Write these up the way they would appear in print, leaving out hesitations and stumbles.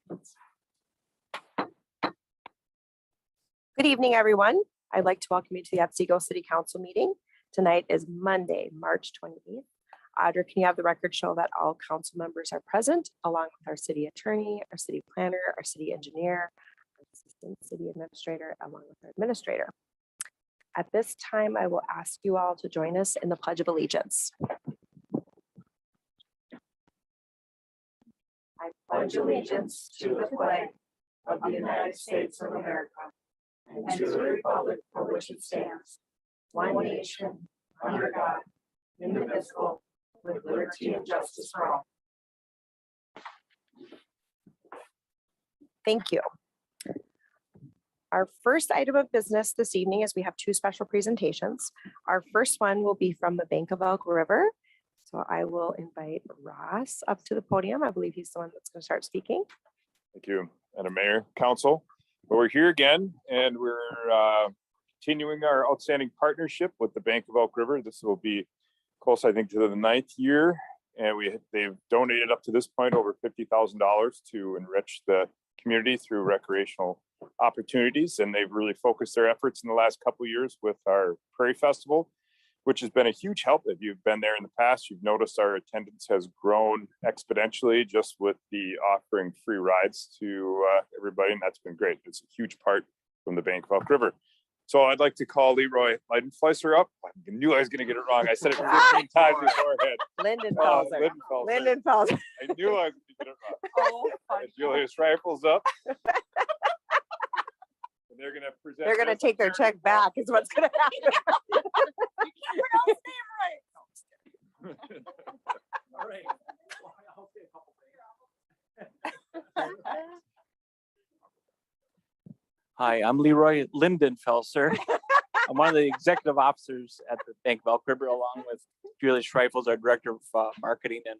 Good evening, everyone. I'd like to welcome you to the Otsego City Council meeting. Tonight is Monday, March 28th. Audra, can you have the record show that all council members are present, along with our city attorney, our city planner, our city engineer, our assistant city administrator, along with our administrator. At this time, I will ask you all to join us in the Pledge of Allegiance. I pledge allegiance to the flag of the United States of America and to the republic for which it stands, one nation, under God, indivisible, with liberty and justice for all. Thank you. Our first item of business this evening is we have two special presentations. Our first one will be from the Bank of Elk River. So I will invite Ross up to the podium. I believe he's the one that's going to start speaking. Thank you, Madam Mayor, Council. Well, we're here again, and we're continuing our outstanding partnership with the Bank of Elk River. This will be close, I think, to the 9th year, and they've donated up to this point over $50,000 to enrich the community through recreational opportunities, and they've really focused their efforts in the last couple of years with our Prairie Festival, which has been a huge help. If you've been there in the past, you've noticed our attendance has grown exponentially just with the offering free rides to everybody, and that's been great. It's a huge part from the Bank of Elk River. So I'd like to call Leroy Leidenfleisser up. I knew I was going to get it wrong. I said it 15 times beforehand. Lindenfelser. Lindenfelser. I knew I was going to get it wrong. Oh, Julius Rifles up. And they're going to present. They're going to take their check back is what's going to happen. You can't pronounce his name right. All right. I'll say a couple things. Hi, I'm Leroy Lindenfelser. I'm one of the executive officers at the Bank of Elk River, along with Julius Rifles, our director of marketing. And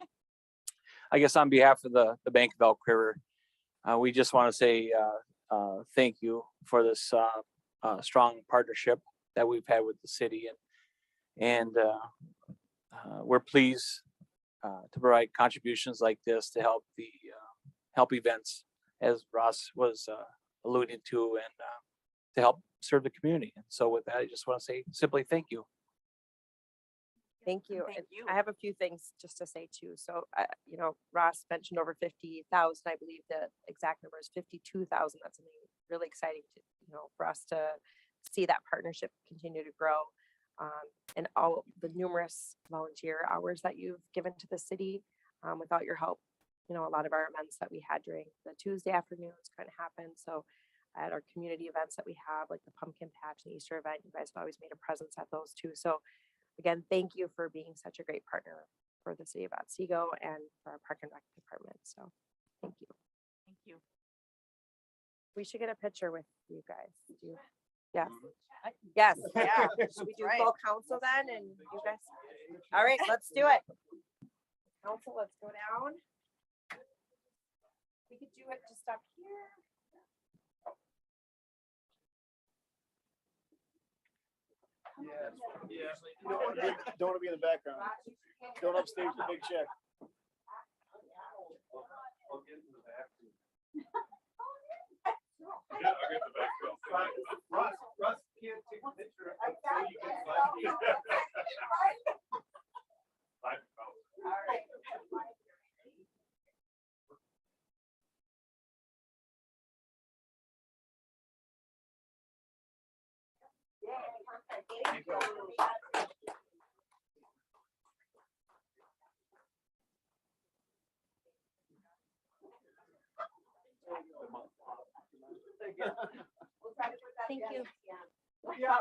I guess on behalf of the Bank of Elk River, we just want to say thank you for this strong partnership that we've had with the city, and we're pleased to provide contributions like this to help the help events, as Ross was alluding to, and to help serve the community. And so with that, I just want to say simply thank you. Thank you. And I have a few things just to say too. So, you know, Ross mentioned over 50,000. I believe the exact number is 52,000. That's something really exciting to, you know, for us to see that partnership continue to grow, and all the numerous volunteer hours that you've given to the city. Without your help, you know, a lot of our events that we had during the Tuesday afternoons couldn't happen. So at our community events that we have, like the pumpkin patch and the Easter event, you guys have always made a presence at those too. So again, thank you for being such a great partner for the city of Otsego and for our Park and Rec department. So thank you. Thank you. We should get a picture with you guys. Yes. Yes. Yeah. Should we do full council then? And you guys. All right, let's do it. Council, let's go down. We could do it just up here. Yeah. Don't want to be in the background. Don't upstage the big check. I'll get in the back. Yeah, I'll get the back. Russ can't take a picture. So you can slide. All right. Thank you. Yeah.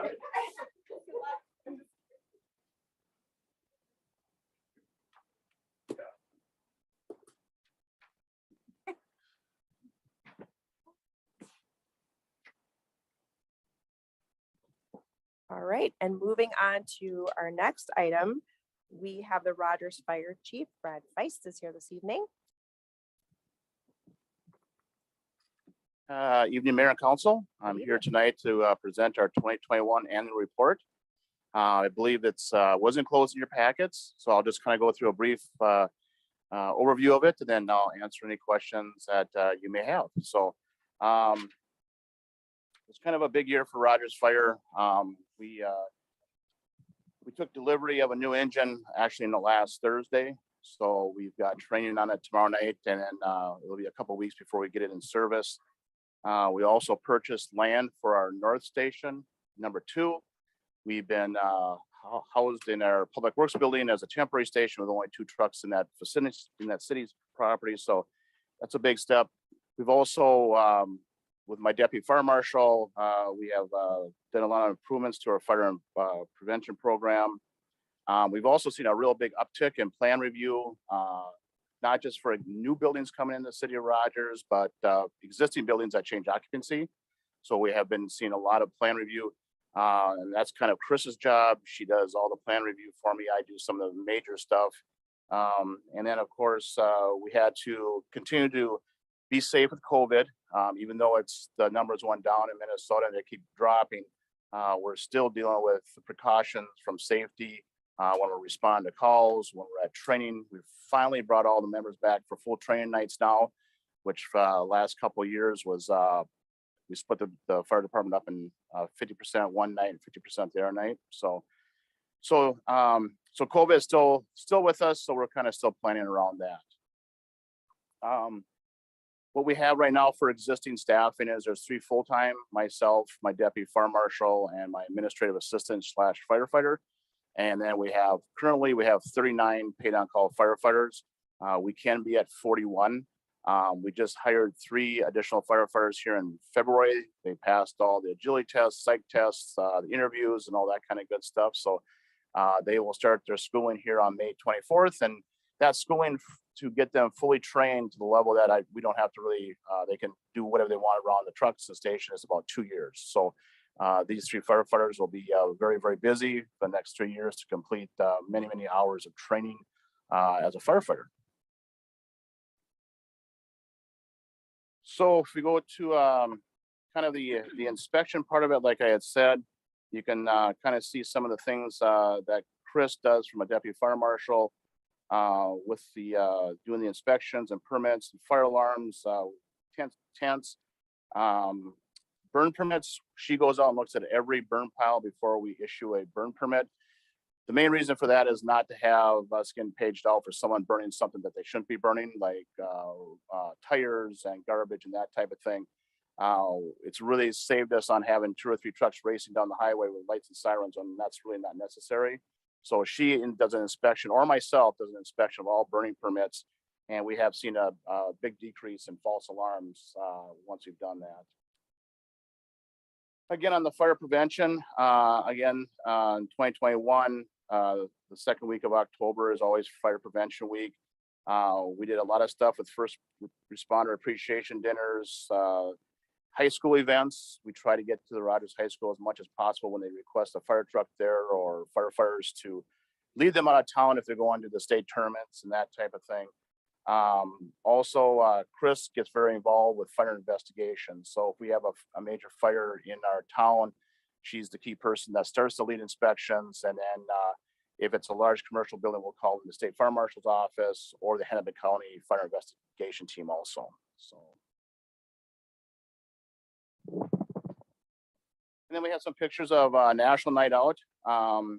All right, and moving on to our next item, we have the Rogers Fire Chief, Brad Feist, is here this evening. Evening, Mayor and Council. I'm here tonight to present our 2021 annual report. I believe it's was enclosed in your packets, so I'll just kind of go through a brief overview of it, and then I'll answer any questions that you may have. So it's kind of a big year for Rogers Fire. We took delivery of a new engine actually in the last Thursday. So we've got training on it tomorrow night, and then it'll be a couple weeks before we get it in service. We also purchased land for our North Station #2. We've been housed in our Public Works building as a temporary station with only 2 trucks in that vicinity, in that city's property. So that's a big step. We've also, with my deputy fire marshal, we have done a lot of improvements to our fire and prevention program. We've also seen a real big uptick in plan review, not just for new buildings coming in the city of Rogers, but existing buildings that change occupancy. So we have been seeing a lot of plan review, and that's kind of Chris's job. She does all the plan review for me. I do some of the major stuff. And then of course, we had to continue to be safe with COVID, even though the numbers went down in Minnesota and they keep dropping. We're still dealing with the precautions from safety when we respond to calls, when we're at training. We've finally brought all the members back for full training nights now, which last couple of years was we split the fire department up in 50% one night and 50% the other night. So COVID is still with us, so we're kind of still planning around that. What we have right now for existing staffing is there's 3 full-time, myself, my deputy fire marshal, and my administrative assistant / firefighter. And then currently we have 39 paid on call firefighters. We can be at 41. We just hired 3 additional firefighters here in February. They passed all the agility tests, psych tests, the interviews, and all that kind of good stuff. So they will start their schooling here on May 24th. And that schooling to get them fully trained to the level that we don't have to really, they can do whatever they want around the trucks and station is about 2 years. So these 3 firefighters will be very, very busy for the next 3 years to complete many, many hours of training as a firefighter. So if we go to kind of the inspection part of it, like I had said, you can kind of see some of the things that Chris does from a deputy fire marshal with the doing the inspections and permits, and fire alarms, tents, burn permits. She goes out and looks at every burn pile before we issue a burn permit. The main reason for that is not to have us getting paged out for someone burning something that they shouldn't be burning, like tires and garbage and that type of thing. It's really saved us on having 2 or 3 trucks racing down the highway with lights and sirens, and that's really not necessary. So she does an inspection, or myself does an inspection of all burning permits, and we have seen a big decrease in false alarms once we've done that. Again, on the fire prevention, in 2021, the second week of October is always Fire Prevention Week. We did a lot of stuff with first responder appreciation dinners, high school events. We try to get to the Rogers High School as much as possible when they request a fire truck there, or firefighters to lead them out of town if they're going to the state tournaments and that type of thing. Also, Chris gets very involved with fire investigations. So if we have a major fire in our town, she's the key person that starts the lead inspections. And then if it's a large commercial building, we'll call in the state fire marshal's office or the Hennepin County fire investigation team also. So. And then we have some pictures of National Night Out. The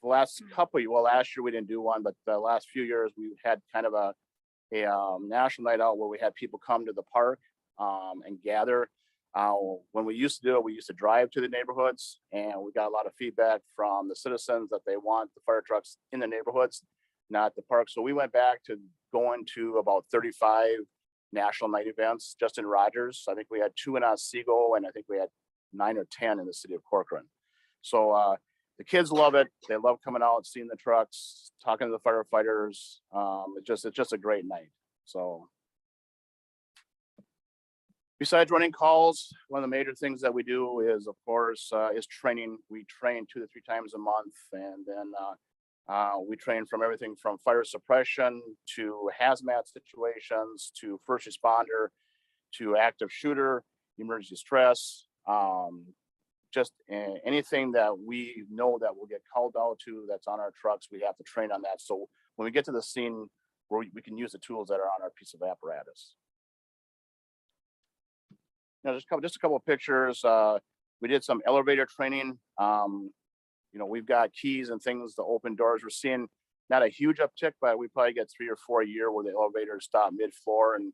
last last year we didn't do one, but the last few years we had kind of a National Night Out where we had people come to the park and gather. When we used to do it, we used to drive to the neighborhoods, and we got a lot of feedback from the citizens that they want the fire trucks in the neighborhoods, not the park. So we went back to going to about 35 national night events just in Rogers. I think we had 2 in Otsego, and I think we had 9 or 10 in the city of Corcoran. So the kids love it. They love coming out, seeing the trucks, talking to the firefighters. It's just a great night. So besides running calls, one of the major things that we do is, of course, is training. We train 2 to 3 times a month, and then we train from everything from fire suppression to hazmat situations to first responder to active shooter, emergency stress. Just anything that we know that we'll get called out to that's on our trucks, we have to train on that. So when we get to the scene, where we can use the tools that are on our piece of apparatus. Now, just a couple of pictures. We did some elevator training. You know, we've got keys and things to open doors. We're seeing not a huge uptick, but we probably get 3 or 4 a year where the elevators stop mid-floor and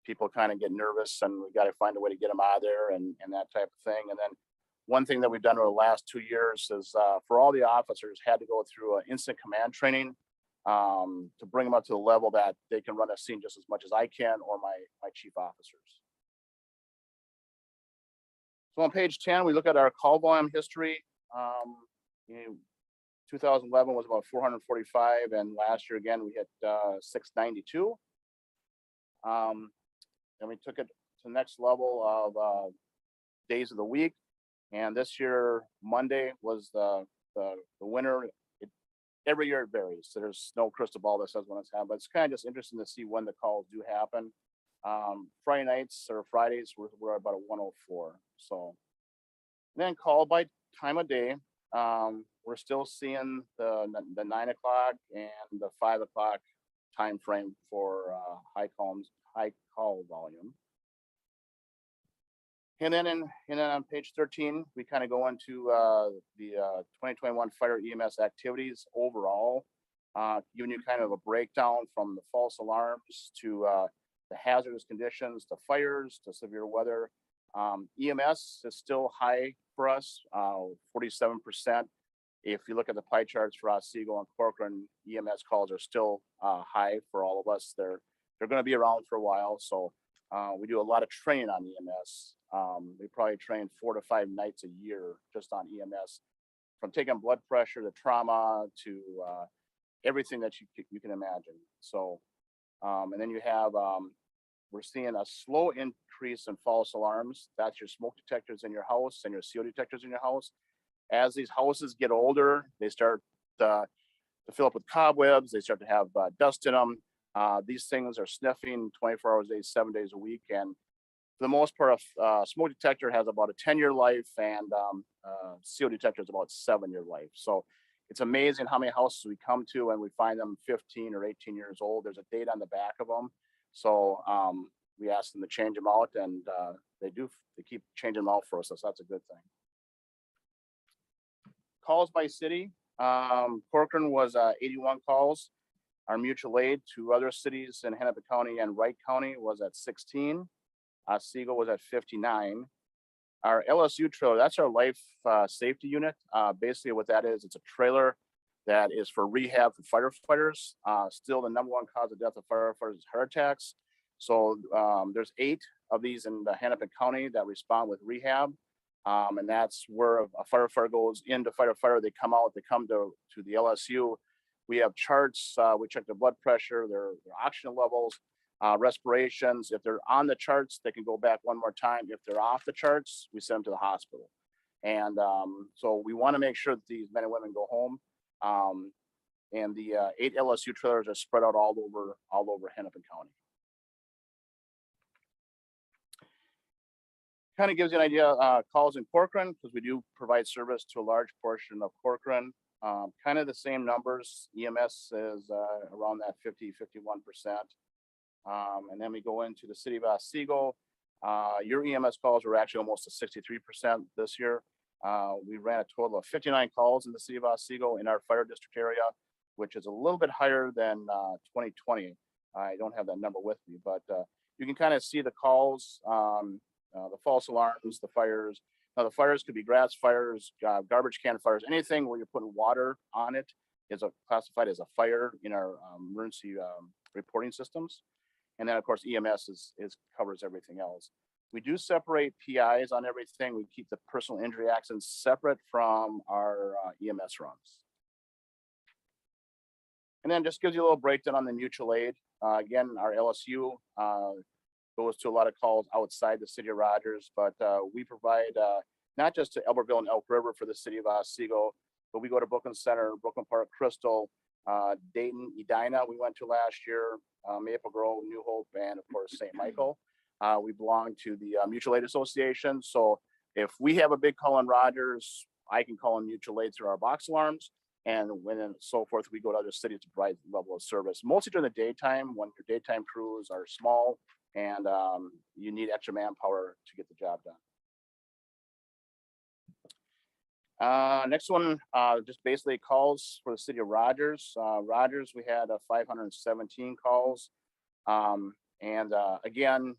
people kind of get nervous, and we got to find a way to get them out of there and that type of thing. And then one thing that we've done over the last 2 years is for all the officers had to go through instant command training to bring them up to the level that they can run a scene just as much as I can or my chief officers. So on page 10, we look at our call volume history. 2011 was about 445, and last year again we hit 692. And we took it to the next level of days of the week. And this year, Monday was the winner. Every year it varies. So there's no crystal ball that says when it's happening, but it's kind of just interesting to see when the calls do happen. Friday nights or Fridays, we're about a 104. So then call by time of day. We're still seeing the 9 o'clock and the 5 o'clock time frame for high call volume. And then on page 13, we kind of go into the 2021 fire EMS activities overall, giving you kind of a breakdown from the false alarms to the hazardous conditions, to fires, to severe weather. EMS is still high for us, 47%. If you look at the pie charts for Otsego and Corcoran, EMS calls are still high for all of us. They're going to be around for a while. So we do a lot of training on EMS. We probably train 4 to 5 nights a year just on EMS, from taking blood pressure to trauma to everything that you can imagine. So, and then you have, we're seeing a slow increase in false alarms. That's your smoke detectors in your house and your CO detectors in your house. As these houses get older, they start to fill up with cobwebs. They start to have dust in them. These things are sniffing 24 hours a day, 7 days a week. And for the most part, a smoke detector has about a 10-year life, and CO detector is about 7-year life. So it's amazing how many houses we come to and we find them 15 or 18 years old. There's a date on the back of them. So we ask them to change them out, and they keep changing them out for us. So that's a good thing. Calls by city. Corcoran was 81 calls. Our mutual aid to other cities in Hennepin County and Wright County was at 16. Otsego was at 59. Our LSU trailer, that's our life safety unit. Basically what that is, it's a trailer that is for rehab for firefighters. Still the #1 cause of death of firefighters is heart attacks. So there's 8 of these in the Hennepin County that respond with rehab. And that's where a firefighter goes into fight a fire. They come out, they come to the LSU. We have charts, we check their blood pressure, their oxygen levels, respirations. If they're on the charts, they can go back one more time. If they're off the charts, we send them to the hospital. And so we want to make sure that these men and women go home. And the 8 LSU trailers are spread out all over Hennepin County. Kind of gives you an idea, calls in Corcoran, because we do provide service to a large portion of Corcoran. Kind of the same numbers. EMS is around that 50-51%. And then we go into the city of Otsego. Your EMS calls were actually almost to 63% this year. We ran a total of 59 calls in the city of Otsego in our fire district area, which is a little bit higher than 2020. I don't have that number with me, but you can kind of see the calls, the false alarms, the fires. Now the fires could be grass fires, garbage can fires, anything where you're putting water on it is classified as a fire in our emergency reporting systems. And then of course EMS covers everything else. We do separate PIs on everything. We keep the personal injury accidents separate from our EMS runs. And then just gives you a little breakdown on the mutual aid. Again, our LSU goes to a lot of calls outside the city of Rogers, but we provide not just to Elberville and Elk River for the city of Otsego, but we go to Brooklyn Center, Brooklyn Park, Crystal, Dayton, Edina we went to last year, Maple Grove, New Hope, and of course St. Michael. We belong to the Mutual Aid Association. So if we have a big call in Rogers, I can call in mutual aid through our box alarms. And when and so forth, we go to other cities to provide level of service, mostly during the daytime when your daytime crews are small and you need extra manpower to get the job done. Next one, just basically calls for the city of Rogers. Rogers, we had 517 calls. Again,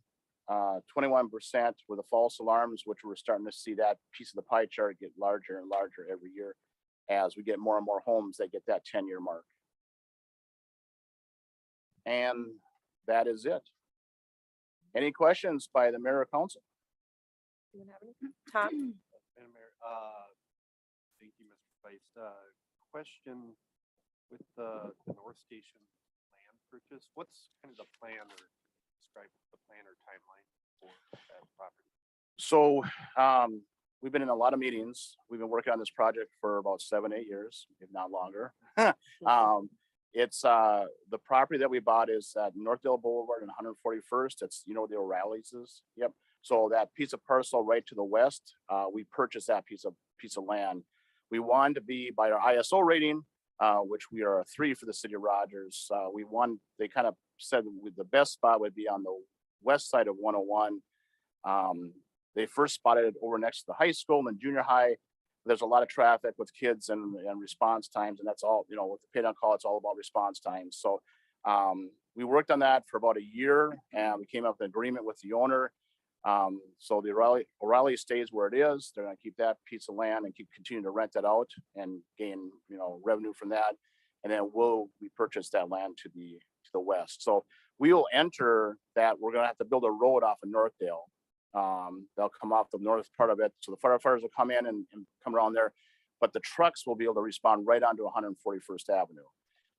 21% were the false alarms, which we're starting to see that piece of the pie chart get larger and larger every year as we get more and more homes that get that 10-year mark. And that is it. Any questions by the mayor or council? Do you have any? Tom? Madam Mayor, thank you, Mr. Vice. Question with the North Station land purchase, what's kind of the plan or describe the plan or timeline for that property? So we've been in a lot of meetings. We've been working on this project for about 7-8 years, if not longer. It's the property that we bought is at Northdale Boulevard and 141st. It's, you know, the O'Reilly's is. Yep. So that piece of parcel right to the west, we purchased that piece of land. We wanted to be by our ISO rating, which we are a 3 for the city of Rogers. They kind of said the best spot would be on the west side of 101. They first spotted it over next to the high school and junior high. There's a lot of traffic with kids and response times, and that's all, you know, with the paid on call, it's all about response times. So we worked on that for about a year and we came up with an agreement with the owner. So the O'Reilly stays where it is. They're going to keep that piece of land and continue to rent that out and gain, you know, revenue from that. And then we purchase that land to the west. So we will enter that. We're going to have to build a road off of Northdale. They'll come off the north part of it. So the firefighters will come in and come around there, but the trucks will be able to respond right onto 141st Avenue,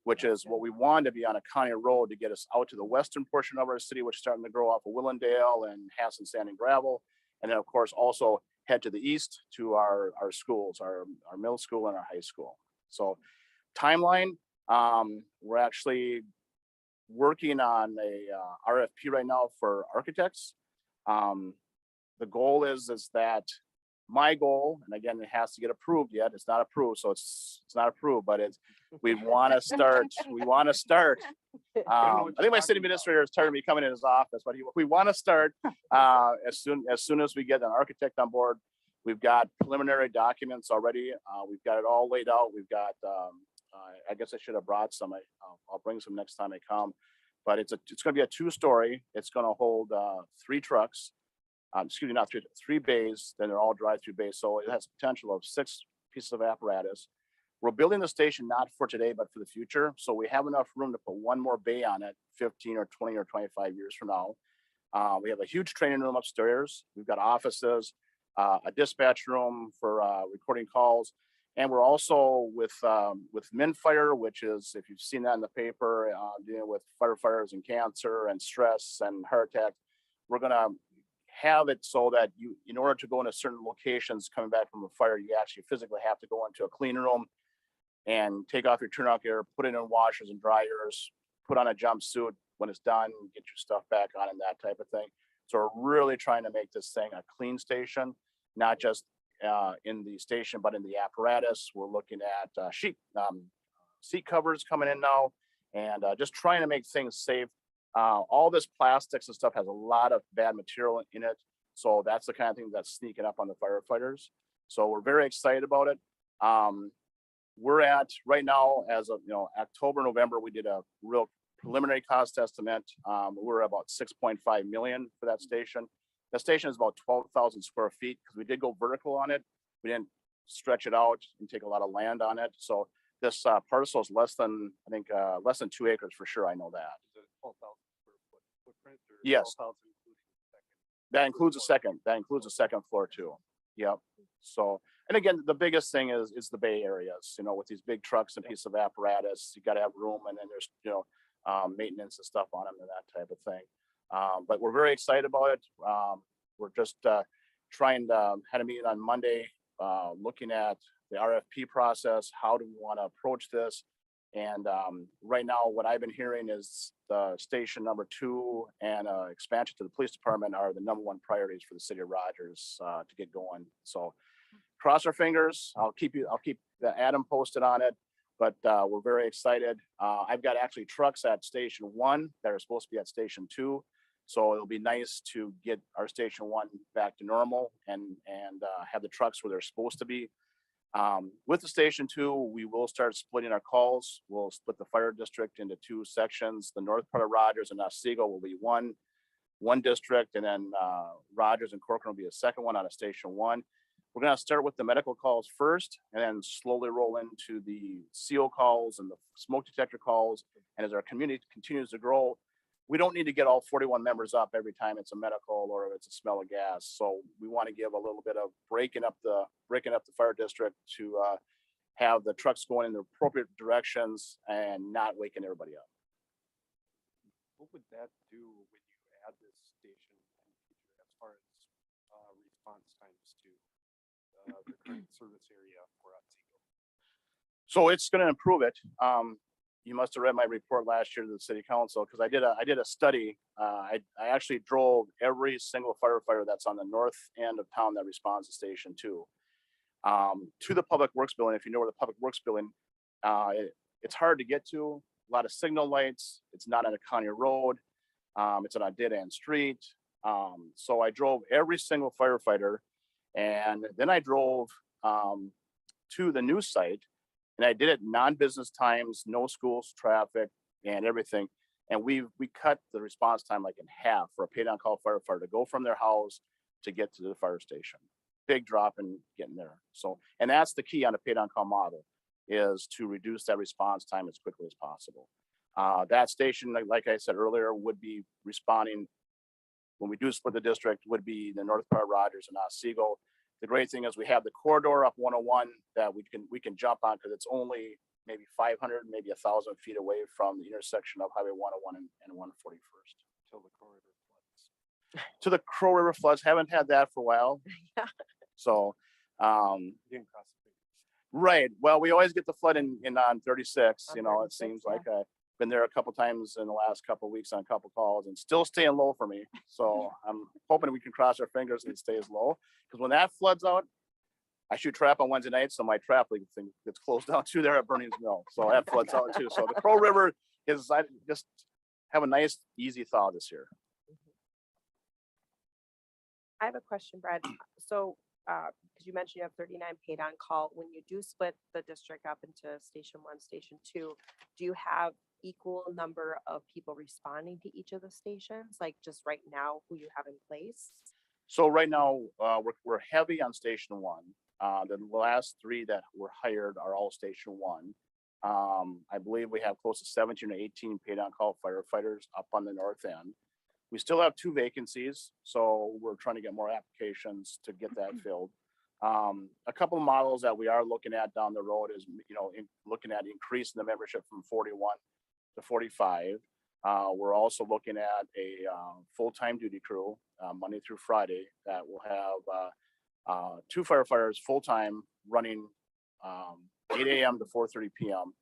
which is what we wanted to be on a county road to get us out to the western portion of our city, which is starting to grow off of Willendale and Hassan Sand and Gravel. And then of course, also head to the east to our schools, our middle school and our high school. So timeline, we're actually working on a RFP right now for architects. The goal is that my goal, and again, it has to get approved yet. It's not approved, so it's not approved, but we want to start. I think my city administrator is tired of me coming in his office, but we want to start as soon as we get an architect on board. We've got preliminary documents already. We've got it all laid out. We've got, I guess I should have brought some. I'll bring some next time I come. But it's going to be a 2-story. It's going to hold 3 trucks. Excuse me, not 3 bays. Then they're all drive-through bays. So it has potential of 6 pieces of apparatus. We're building the station not for today, but for the future. So we have enough room to put 1 more bay on it 15 or 20 or 25 years from now. We have a huge training room upstairs. We've got offices, a dispatch room for recording calls. And we're also with MinFire, which is, if you've seen that in the paper, dealing with firefighters and cancer and stress and heart attack. We're going to have it so that you, in order to go into certain locations coming back from a fire, you actually physically have to go into a clean room and take off your turnout gear, put it in washers and dryers, put on a jumpsuit when it's done, get your stuff back on and that type of thing. So we're really trying to make this thing a clean station, not just in the station, but in the apparatus. We're looking at seat covers coming in now, and just trying to make things safe. All this plastics and stuff has a lot of bad material in it. So that's the kind of thing that's sneaking up on the firefighters. So we're very excited about it. We're at right now, as of October, November, we did a real preliminary cost estimate. We're about 6.5 million for that station. The station is about 12,000 square feet because we did go vertical on it. We didn't stretch it out and take a lot of land on it. So this parcel is less than, I think, less than 2 acres for sure. I know that. Is it 12,000 square foot footprint? Or yes. 12,000 including the second? That includes a second. That includes a second floor too. Yep. So, and again, the biggest thing is the Bay areas. With these big trucks and pieces of apparatus, you got to have room, and then there's maintenance and stuff on them and that type of thing. But we're very excited about it. We're just trying to had a meeting on Monday, looking at the RFP process. How do we want to approach this? And right now, what I've been hearing is the station number 2 and expansion to the police department are the #1 priorities for the city of Rogers to get going. So cross our fingers. I'll keep Adam posted on it. but we're very excited. I've got actually trucks at Station 1 that are supposed to be at Station 2. So it'll be nice to get our Station 1 back to normal and have the trucks where they're supposed to be. With the Station 2, we will start splitting our calls. We'll split the fire district into 2 sections. The north part of Rogers and Otsego will be one district, and then Rogers and Corcoran will be a second one out of Station 1. We're going to start with the medical calls first, and then slowly roll into the CO calls and the smoke detector calls. And as our community continues to grow, we don't need to get all 41 members up every time it's a medical or it's a smell of gas. So we want to give a little bit of breaking up the fire district to have the trucks going in the appropriate directions and not waking everybody up. What would that do when you add this station in the future as far as response times to the current service area for Otsego? So it's going to improve it. You must have read my report last year to the city council, because I did a study. I actually drove every single firefighter that's on the north end of town that responds to Station 2 to the Public Works building. If you know where the Public Works building, it's hard to get to. A lot of signal lights. It's not on a county road. It's on a dead end street. So I drove every single firefighter, and then I drove to the new site. And I did it non-business times, no schools, traffic, and everything. And we cut the response time like in half for a paid on call firefighter to go from their house to get to the fire station. Big drop in getting there. So, and that's the key on a paid on call model, is to reduce that response time as quickly as possible. That station, like I said earlier, would be responding when we do split the district, would be the north part of Rogers and Otsego. The great thing is we have the corridor up 101 that we can jump on, because it's only maybe 500, maybe 1,000 feet away from the intersection of Highway 101 and 141st. Till the corridor floods. To the Crow River floods, haven't had that for a while. Yeah. So, You didn't cross the fingers. right. Well, we always get the flood in on 36. On You know, it 36, seems yeah. like I've been there a couple times in the last couple of weeks on a couple calls, and still staying low for me. So I'm hoping we can cross our fingers and it stays low, because when that floods out, I shoot trap on Wednesday night, so my trap league thing gets closed down too there at Burnings Mill. So that floods out too. So the Crow River is, I just have a nice easy thaw this year. I have a question, Brad. So, because you mentioned you have 39 paid on call, when you do split the district up into Station 1, Station 2, do you have equal number of people responding to each of the stations? Like just right now, who you have in place? So right now, we're heavy on Station 1. The last 3 that were hired are all Station 1. I believe we have close to 17 or 18 paid on call firefighters up on the north end. We still have 2 vacancies, so we're trying to get more applications to get that filled. A couple of models that we are looking at down the road is, looking at increasing the membership from 41 to 45. We're also looking at a full-time duty crew, Monday through Friday, that will have 2 firefighters full-time running 8 a.m. to 4:30 p.m.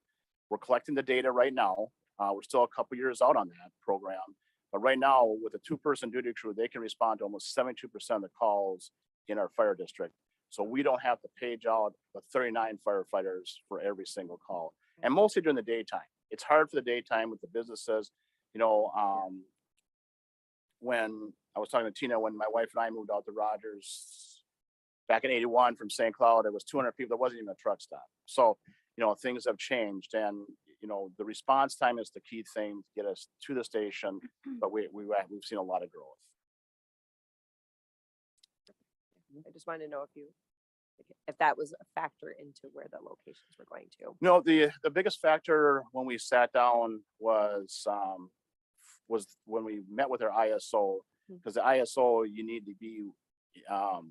We're collecting the data right now. We're still a couple years out on that program. But right now, with a 2-person duty crew, they can respond to almost 72% of the calls in our fire district. So we don't have to page out the 39 firefighters for every single call, and mostly during the daytime. It's hard for the daytime with the businesses. When I was talking to Tina, when my wife and I moved out to Rogers back in '81 from St. Cloud, there was 200 people. There wasn't even a truck stop. So, things have changed, and the response time is the key thing to get us to the station. But we've seen a lot of growth. I just wanted to know if that was a factor into where the locations were going to. No, the biggest factor when we sat down was when we met with our ISO, because the ISO, you need to be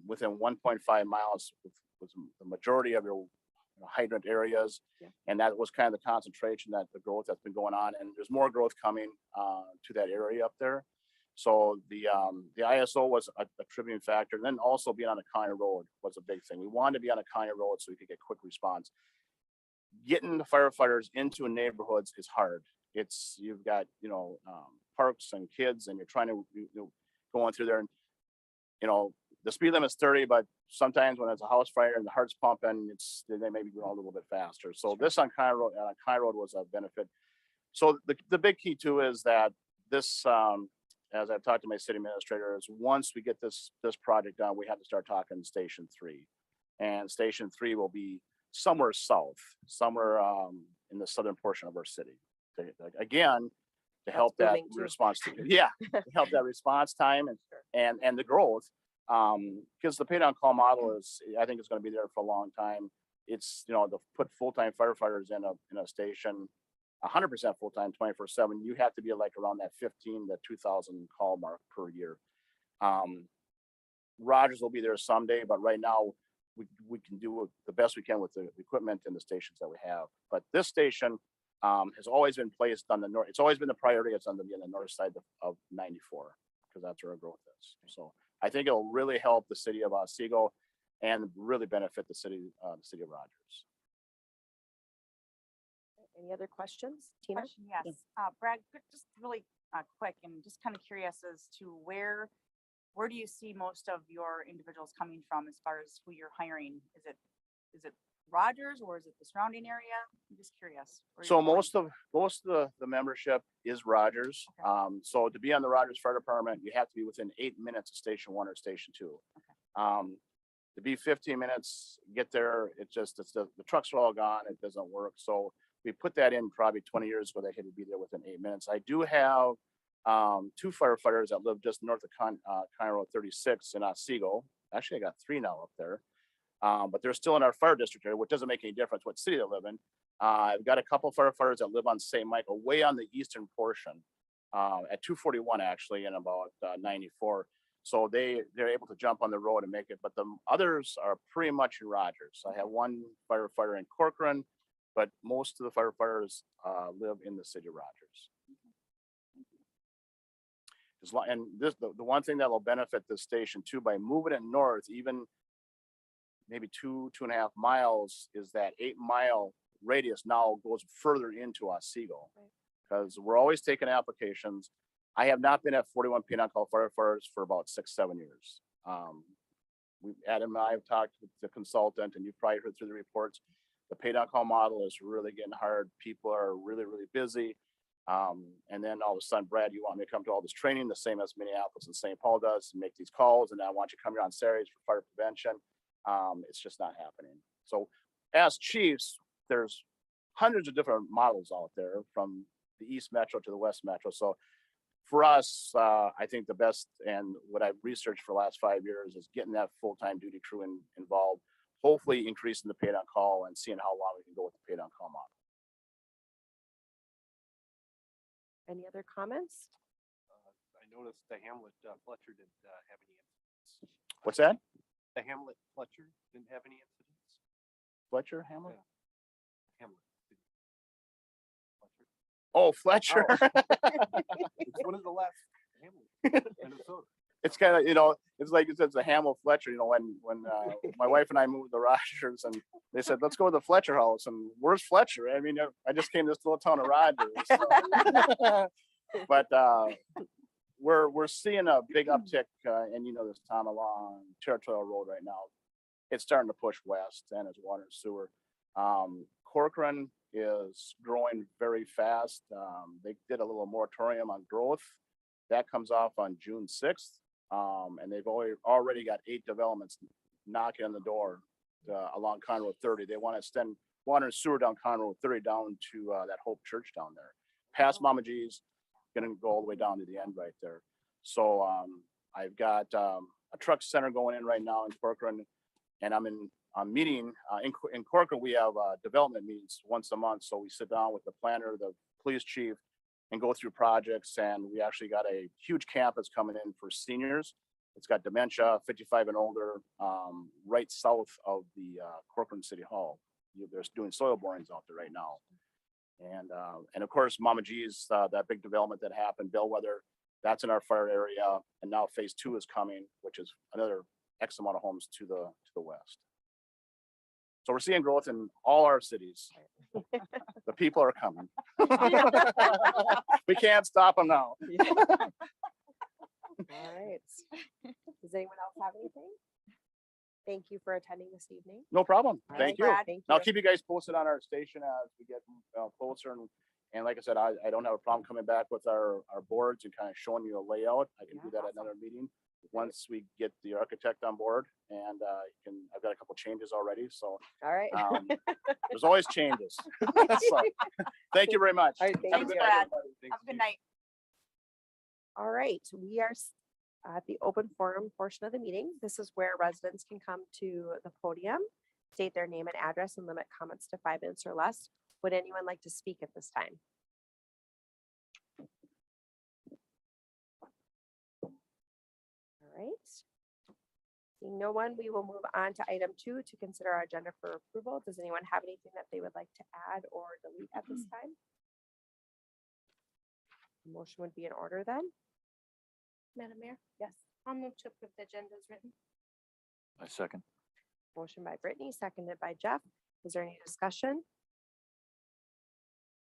within 1.5 miles with the majority of your hydrant areas. Yeah. And that was kind of the concentration, that the growth that's been going on, and there's more growth coming to that area up there. So the ISO was a contributing factor. And then also being on a county road was a big thing. We wanted to be on a county road so we could get quick response. Getting the firefighters into neighborhoods is hard. You've got, parks and kids, and you're trying to, going through there, and, the speed limit's 30, but sometimes when it's a house fire and the heart's pumping, they maybe go a little bit faster. So this on County Road was a benefit. So the big key too is that this, as I've talked to my city administrator, is once we get this project done, we have to start talking Station 3, and Station 3 will be somewhere south, somewhere in the southern portion of our city. Again, to help that booming too. response, to help that response time and the growth. Because the pay down call model is, I think it's going to be there for a long time. It's, to put full-time firefighters in a station, 100% full-time, 24/7, you have to be like around that 15 to 2,000 call mark per year. Rogers will be there someday, but right now we can do the best we can with the equipment and the stations that we have. But this station has always been placed on the north. It's always been the priority. It's on the north side of 94, because that's where our growth is. So I think it'll really help the city of Otsego and really benefit the city of Rogers. Any other questions? Tina? Question, yes. Brad, just really quick and just kind of curious as to where do you see most of your individuals coming from as far as who you're hiring? Is it Rogers or is it the surrounding area? I'm just curious. So most of the membership is Rogers. Okay. So to be on the Rogers Fire Department, you have to be within 8 minutes of Station 1 or Station 2. Okay. To be 15 minutes, get there, the trucks are all gone. It doesn't work. So we put that in probably 20 years ago. They had to be there within 8 minutes. I do have 2 firefighters that live just north of County Road 36 in Otsego. Actually, I got 3 now up there. But they're still in our fire district area, which doesn't make any difference what city they live in. I've got a couple firefighters that live on St. Michael, way on the eastern portion, at 241 actually, in about 94. So they're able to jump on the road and make it. But the others are pretty much in Rogers. I have 1 firefighter in Corcoran, but most of the firefighters live in the city of Rogers. And the one thing that will benefit this station too, by moving it north, even maybe 2.5 miles, is that 8-mile radius now goes further into Otsego, because we're always taking applications. I have not been at 41 P and call firefighters for about 6-7 years. Adam and I have talked with the consultant, and you've probably heard through the reports. The pay down call model is really getting hard. People are really, really busy. And then all of a sudden, Brad, you want me to come to all this training, the same as Minneapolis and St. Paul does, and make these calls. And I want you to come here on Saturdays for fire prevention. It's just not happening. So as chiefs, there's hundreds of different models out there, from the East Metro to the West Metro. So for us, I think the best, and what I've researched for the last 5 years, is getting that full-time duty crew involved, hopefully increasing the pay down call and seeing how long we can go with the pay down call model. Any other comments? I noticed the Hamlet Fletcher didn't have any incidents. What's that? The Hamlet Fletcher didn't have any incidents. Fletcher, Hamlet? Yeah. Hamlet. Fletcher. Oh, Fletcher. It's one of the last Hamlet, Minnesota. It's kind of, it's like it's a Hamlet Fletcher, when my wife and I moved to Rogers, and they said, let's go to the Fletcher house. And where's Fletcher? I mean, I just came to this little town of Rogers. But we're seeing a big uptick, and this town along Territorial Road right now. It's starting to push west, and it's water and sewer. Corcoran is growing very fast. They did a little moratorium on growth. That comes off on June 6th. And they've already got 8 developments knocking on the door along County Road 30. They want to extend water and sewer down County Road 30 down to that Hope Church down there. Past Mama G's, going to go all the way down to the end right there. So I've got a truck center going in right now in Corcoran, and I'm meeting in Corcoran. We have development meetings once a month. So we sit down with the planner, the police chief, and go through projects. And we actually got a huge campus coming in for seniors. It's got dementia, 55 and older, right south of the Corcoran City Hall. They're doing soil borings out there right now. And of course, Mama G's, that big development that happened, Bellwether, that's in our fire area. And now phase 2 is coming, which is another X amount of homes to the west. So we're seeing growth in all our cities. The people are coming. We can't stop them now. All right. Does anyone else have anything? Thank you for attending this evening. No problem. All Thank right, you. Brad. Thank And I'll you. keep you guys posted on our station as we get closer. And like I said, I don't have a problem coming back with our boards and kind of showing you a layout. I can do Yeah, that at another meeting once we get the architect on board. And I've got a couple changes already. So All right. there's always changes. So, thank you very much. All right, thank Have a Thanks, good you. night, Brad. everybody. Have a good night. All right, we are at the open forum portion of the meeting. This is where residents can come to the podium, state their name and address, and limit comments to 5 minutes or less. Would anyone like to speak at this time? All right. Seeing no one, we will move on to item 2 to consider our agenda for approval. Does anyone have anything that they would like to add or delete at this time? A motion would be in order then. Madam Mayor, Yes. I'll move to approve the agenda as written. I second. Motion by Brittany, seconded by Jeff. Is there any discussion?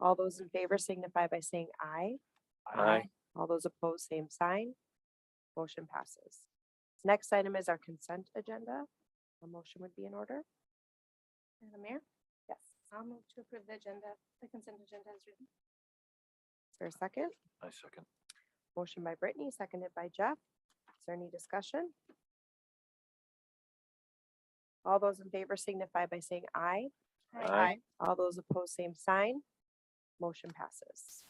All those in favor signify by saying aye. Aye. All those opposed, same sign. Motion passes. Next item is our consent agenda. A motion would be in order. Madam Mayor, Yes. I'll move to approve the agenda, the consent agenda as written. Is there a second? I second. Motion by Brittany, seconded by Jeff. Is there any discussion? All those in favor signify by saying aye. Aye. All those opposed, same sign. Motion passes.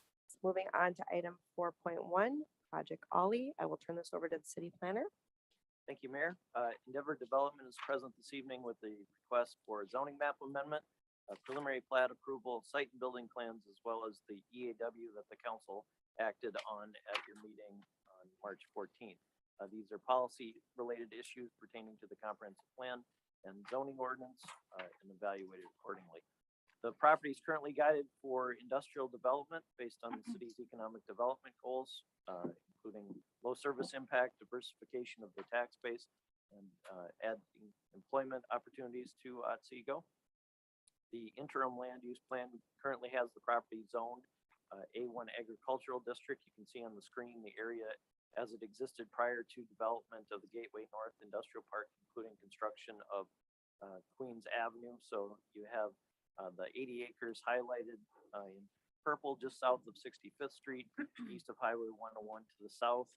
Moving on to item 4.1, Project Ollie. I will turn this over to the city planner. Thank you, Mayor. Endeavor Development is present this evening with the request for a zoning map amendment, a preliminary plat approval, site and building plans, as well as the EAW that the council acted on at your meeting on March 14th. These are policy-related issues pertaining to the comprehensive plan and zoning ordinance and evaluated accordingly. The property is currently guided for industrial development based on the city's economic development goals, including low service impact, diversification of the tax base, and adding employment opportunities to Otsego. The interim land use plan currently has the property zoned A1 agricultural district. You can see on the screen the area as it existed prior to development of the Gateway North Industrial Park, including construction of Queens Avenue. So you have the 80 acres highlighted in purple just south of 65th Street, east of Highway 101 to the south.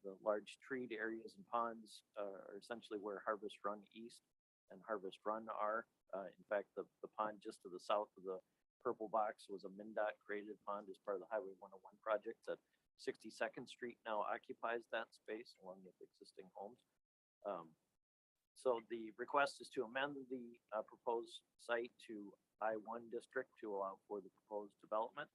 The large treed areas and ponds are essentially where Harvest Run East and Harvest Run are. In fact, the pond just to the south of the purple box was a MnDOT created pond as part of the Highway 101 project that 62nd Street now occupies that space along with existing homes. So the request is to amend the proposed site to I-1 district to allow for the proposed development.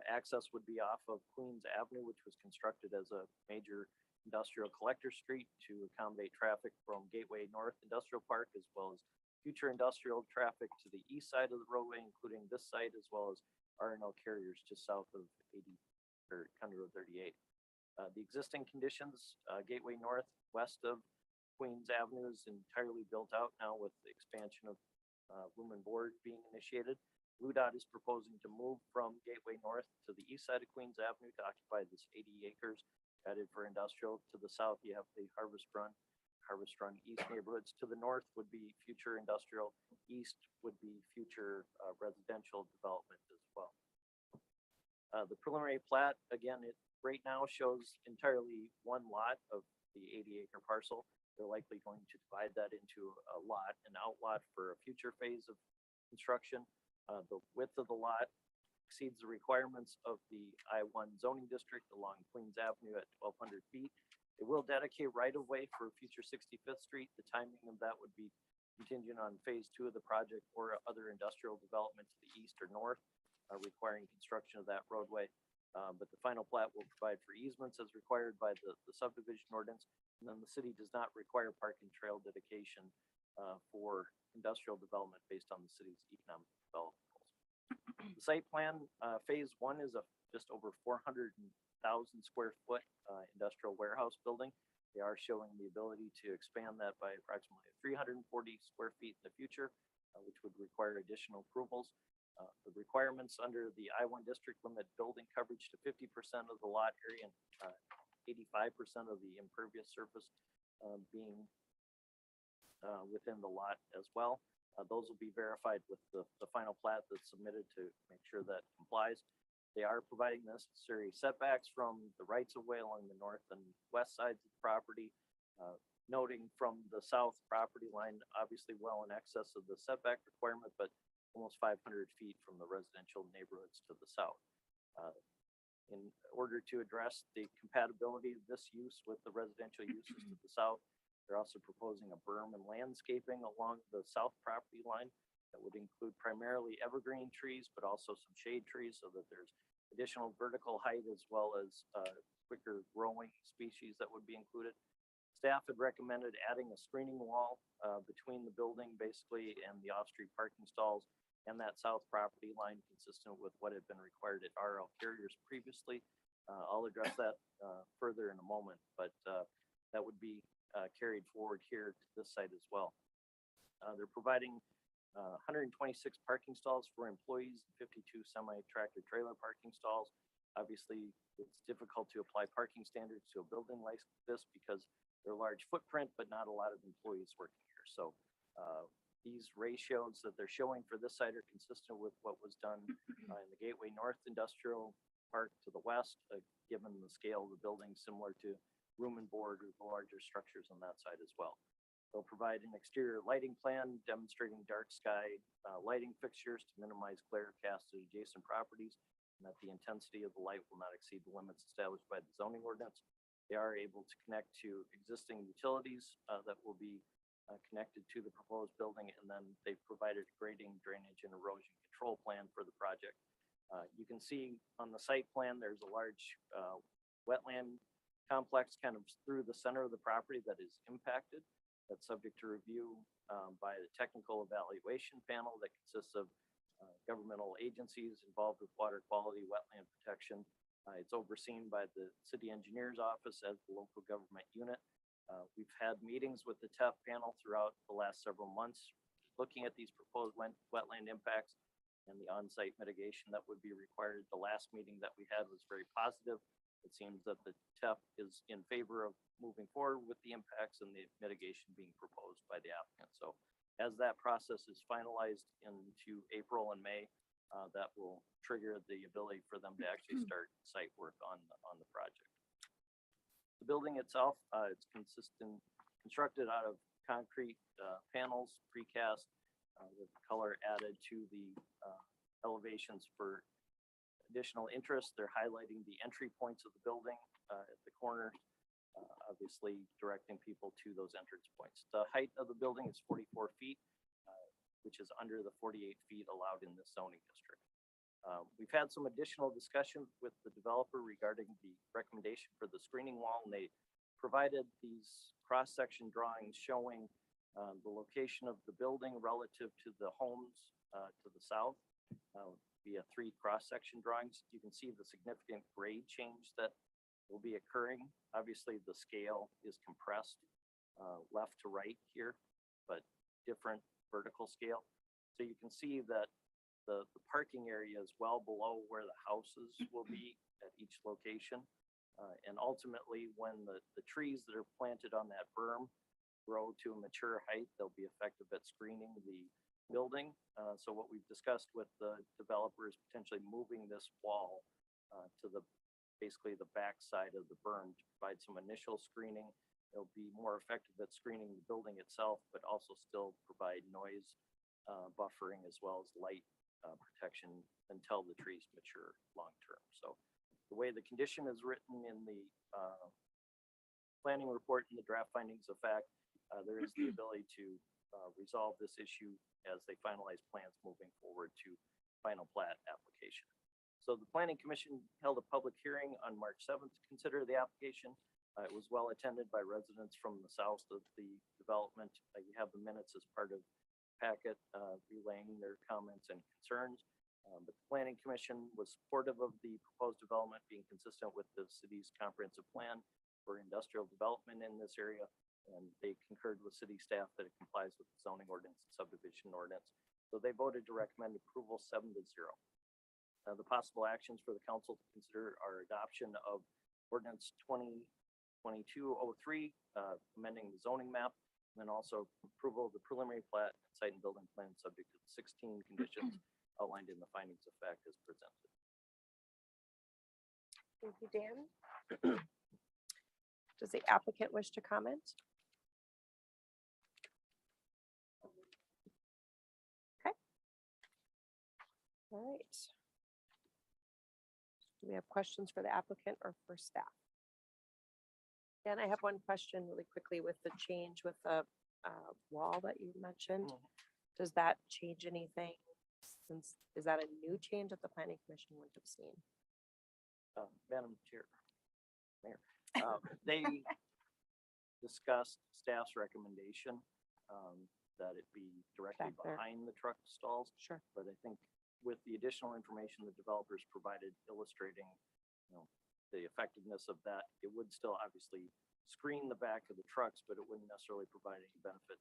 Access would be off of Queens Avenue, which was constructed as a major industrial collector street to accommodate traffic from Gateway North Industrial Park, as well as future industrial traffic to the east side of the roadway, including this site, as well as R&L carriers just south of 80 or County Road 38. The existing conditions, Gateway North, west of Queens Avenue is entirely built out now with the expansion of room and board being initiated. MnDOT is proposing to move from Gateway North to the east side of Queens Avenue to occupy this 80 acres added for industrial. To the south, you have the Harvest Run East neighborhoods. To the north would be future industrial. East would be future residential development as well. The preliminary plat, again, it right now shows entirely one lot of the 80-acre parcel. They're likely going to divide that into a lot, an outlot for a future phase of construction. The width of the lot exceeds the requirements of the I-1 zoning district along Queens Avenue at 1,200 feet. It will dedicate right-of-way for future 65th Street. The timing of that would be contingent on phase 2 of the project or other industrial development to the east or north, requiring construction of that roadway. But the final plat will provide for easements as required by the subdivision ordinance. And then the city does not require parking trail dedication for industrial development based on the city's economic development goals. The site plan, phase 1 is a just over 400,000 square foot industrial warehouse building. They are showing the ability to expand that by approximately 340 square feet in the future, which would require additional approvals. The requirements under the I-1 district limit building coverage to 50% of the lot area and 85% of the impervious surface being within the lot as well. Those will be verified with the final plat that's submitted to make sure that complies. They are providing necessary setbacks from the rights of way along the north and west sides of the property. Noting from the south property line, obviously well in excess of the setback requirement, but almost 500 feet from the residential neighborhoods to the south. In order to address the compatibility of this use with the residential uses to the south, they're also proposing a berm and landscaping along the south property line that would include primarily evergreen trees, but also some shade trees so that there's additional vertical height as well as quicker growing species that would be included. Staff had recommended adding a screening wall between the building basically and the off-street parking stalls and that south property line consistent with what had been required at RL carriers previously. I'll address that further in a moment, but that would be carried forward here to this site as well. They're providing 126 parking stalls for employees, 52 semi-tractor trailer parking stalls. Obviously, it's difficult to apply parking standards to a building like this because they're large footprint, but not a lot of employees working here. So these ratios that they're showing for this site are consistent with what was done in the Gateway North Industrial Park to the west, given the scale of the building similar to room and board or the larger structures on that side as well. They'll provide an exterior lighting plan demonstrating dark sky lighting fixtures to minimize glare cast to adjacent properties, and that the intensity of the light will not exceed the limits established by the zoning ordinance. They are able to connect to existing utilities that will be connected to the proposed building, and then they've provided a grading, drainage, and erosion control plan for the project. You can see on the site plan, there's a large wetland complex kind of through the center of the property that is impacted. That's subject to review by the technical evaluation panel that consists of governmental agencies involved with water quality, wetland protection. It's overseen by the city engineer's office as the local government unit. We've had meetings with the TEF panel throughout the last several months, looking at these proposed wetland impacts and the on-site mitigation that would be required. The last meeting that we had was very positive. It seems that the TEF is in favor of moving forward with the impacts and the mitigation being proposed by the applicant. So as that process is finalized into April and May, that will trigger the ability for them to actually start site work on the project. The building itself, it's constructed out of concrete panels, precast, with color added to the elevations for additional interest. They're highlighting the entry points of the building at the corner, obviously directing people to those entrance points. The height of the building is 44 feet, which is under the 48 feet allowed in this zoning district. We've had some additional discussion with the developer regarding the recommendation for the screening wall, and they provided these cross-section drawings showing the location of the building relative to the homes to the south via 3 cross-section drawings. You can see the significant grade change that will be occurring. Obviously, the scale is compressed left to right here, but different vertical scale. So you can see that the parking area is well below where the houses will be at each location. And ultimately, when the trees that are planted on that berm grow to a mature height, they'll be effective at screening the building. So what we've discussed with the developer is potentially moving this wall to basically the back side of the berm to provide some initial screening. It'll be more effective at screening the building itself, but also still provide noise buffering as well as light protection until the trees mature long term. So the way the condition is written in the planning report and the draft findings of fact, there is the ability to resolve this issue as they finalize plans moving forward to final plat application. So the Planning Commission held a public hearing on March 7th to consider the application. It was well attended by residents from the south of the development. You have the minutes as part of the packet relaying their comments and concerns. But the Planning Commission was supportive of the proposed development being consistent with the city's comprehensive plan for industrial development in this area. And they concurred with city staff that it complies with the zoning ordinance and subdivision ordinance. So they voted to recommend approval 7-0. The possible actions for the council to consider are adoption of ordinance 2203, amending the zoning map, and then also approval of the preliminary plat, site and building plan subject to the 16 conditions outlined in the findings of fact as presented. Thank you, Dan. Does the applicant wish to comment? Okay. All right. Do we have questions for the applicant or for staff? Dan, I have one question really quickly with the change with the wall that you mentioned. Does that change anything? Since, is that a new change that the planning commission wouldn't have seen? Madam Chair, Mayor, they discussed staff's recommendation that it be directly Back there. behind the truck stalls. Sure. But I think with the additional information the developers provided illustrating, the effectiveness of that, it would still obviously screen the back of the trucks, but it wouldn't necessarily provide any benefit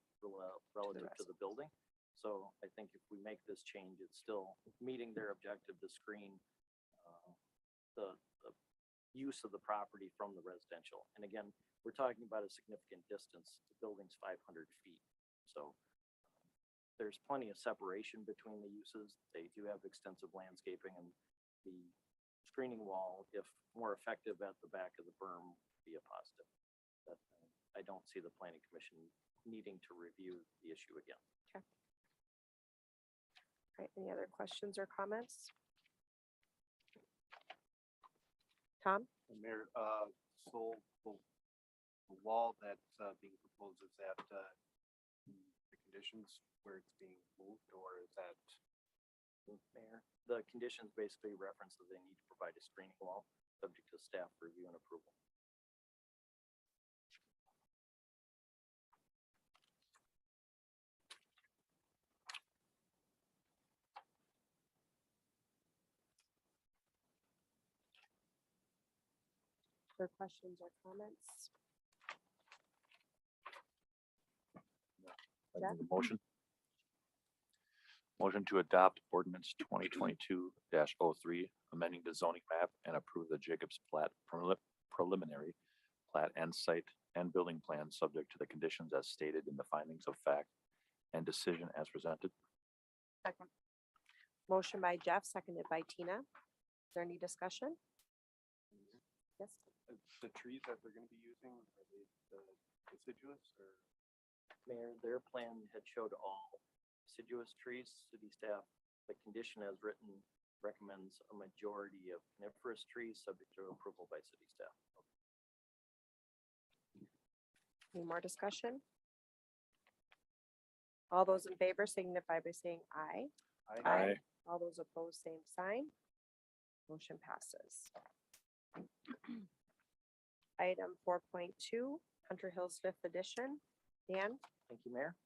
relative to the building. So I think if we make this change, it's still meeting their objective to screen the use of the property from the residential. And again, we're talking about a significant distance. The building's 500 feet. So there's plenty of separation between the uses. They do have extensive landscaping, and the screening wall, if more effective at the back of the berm, would be a positive. But I don't see the planning commission needing to review the issue again. Okay. All right, any other questions or comments? Tom? Mayor, so the wall that's being proposed, is that the conditions where it's being moved, or is that? Mayor, the conditions basically reference that they need to provide a screening wall subject to staff review and approval. Other questions or comments? I Jeff? need a motion. Motion to adopt ordinance 2022-03, amending the zoning map and approve the Jacobs plat preliminary plat and site and building plan subject to the conditions as stated in the findings of fact and decision as presented. Second. Motion by Jeff, seconded by Tina. Is there any discussion? Yes. The trees that they're gonna be using, are they the deciduous or? Mayor, their plan had showed all deciduous trees. City staff, the condition as written recommends a majority of coniferous trees subject to approval by city staff. Any more discussion? All those in favor signify by saying aye. Aye. All those opposed, same sign. Motion passes. Item 4.2, Hunter Hills 5th Edition. Dan? Thank you, Mayor.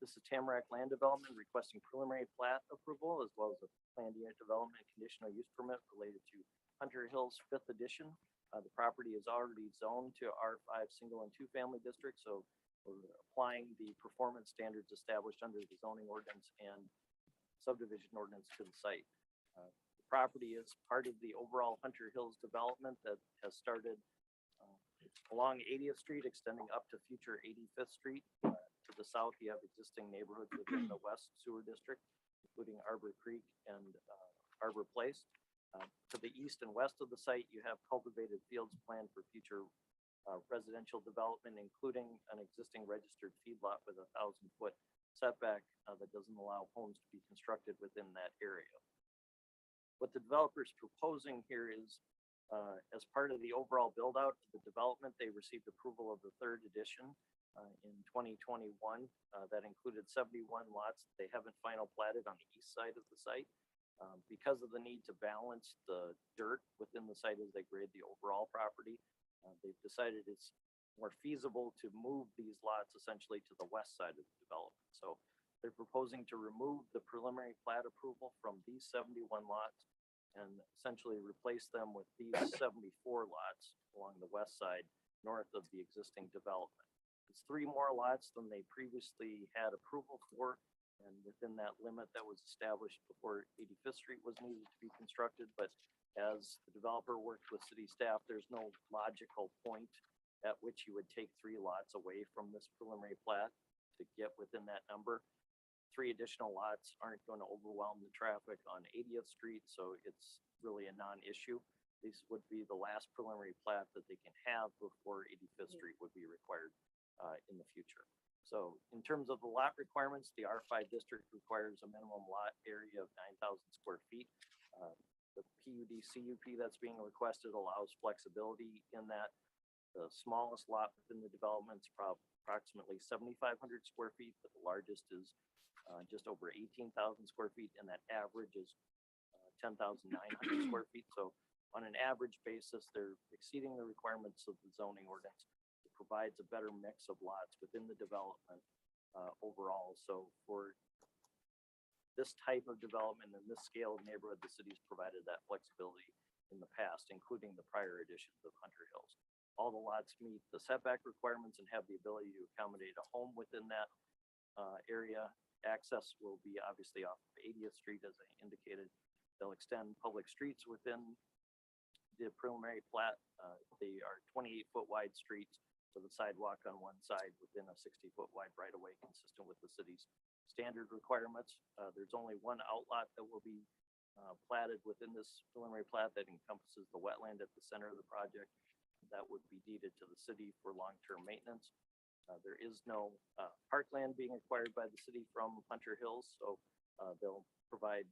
This is Tamarack Land Development requesting preliminary plat approval as well as a planned unit development conditional use permit related to Hunter Hills 5th Edition. The property is already zoned to R5 single and two family district, so we're applying the performance standards established under the zoning ordinance and subdivision ordinance to the site. The property is part of the overall Hunter Hills development that has started along 80th Street, extending up to future 85th Street. To the south, you have existing neighborhoods within the West Sewer District, including Arbor Creek and Arbor Place. To the east and west of the site, you have cultivated fields planned for future residential development, including an existing registered feedlot with a 1,000-foot setback that doesn't allow homes to be constructed within that area. What the developer is proposing here is, as part of the overall build out of the development, they received approval of the 3rd edition in 2021. That included 71 lots. They haven't final platted on the east side of the site. Because of the need to balance the dirt within the site as they grade the overall property, they've decided it's more feasible to move these lots essentially to the west side of the development. So they're proposing to remove the preliminary plat approval from these 71 lots and essentially replace them with these 74 lots along the west side north of the existing development. It's 3 more lots than they previously had approval for, and within that limit that was established before 85th Street was needed to be constructed. But as the developer worked with city staff, there's no logical point at which you would take 3 lots away from this preliminary plat to get within that number. 3 additional lots aren't going to overwhelm the traffic on 80th Street, so it's really a non-issue. This would be the last preliminary plat that they can have before 85th Street would be required in the future. So in terms of the lot requirements, the R5 district requires a minimum lot area of 9,000 square feet. The PUD CUP that's being requested allows flexibility in that. The smallest lot within the development is approximately 7,500 square feet, but the largest is just over 18,000 square feet, and that average is 10,900 square feet. So on an average basis, they're exceeding the requirements of the zoning ordinance. It provides a better mix of lots within the development overall. So for this type of development and this scale of neighborhood, the city's provided that flexibility in the past, including the prior additions of Hunter Hills. All the lots meet the setback requirements and have the ability to accommodate a home within that area. Access will be obviously off of 80th Street, as I indicated. They'll extend public streets within the preliminary plat. They are 28-foot wide streets with a sidewalk on one side within a 60-foot wide right-of-way consistent with the city's standard requirements. There's only one outlot that will be platted within this preliminary plat that encompasses the wetland at the center of the project. That would be deeded to the city for long-term maintenance. There is no parkland being acquired by the city from Hunter Hills, so they'll provide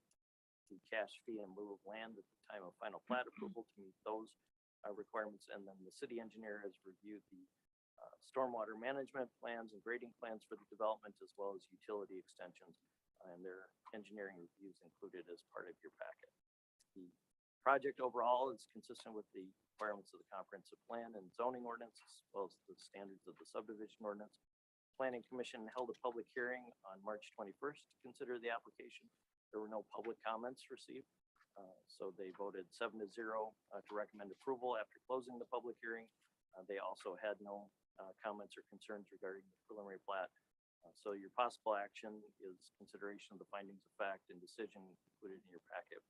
the cash fee in lieu of land at the time of final plat approval to meet those requirements. And then the city engineer has reviewed the stormwater management plans and grading plans for the development, as well as utility extensions, and their engineering reviews included as part of your packet. The project overall is consistent with the requirements of the comprehensive plan and zoning ordinance, as well as the standards of the subdivision ordinance. Planning Commission held a public hearing on March 21st to consider the application. There were no public comments received, so they voted 7-0 to recommend approval after closing the public hearing. They also had no comments or concerns regarding the preliminary plat. So your possible action is consideration of the findings of fact and decision included in your packet.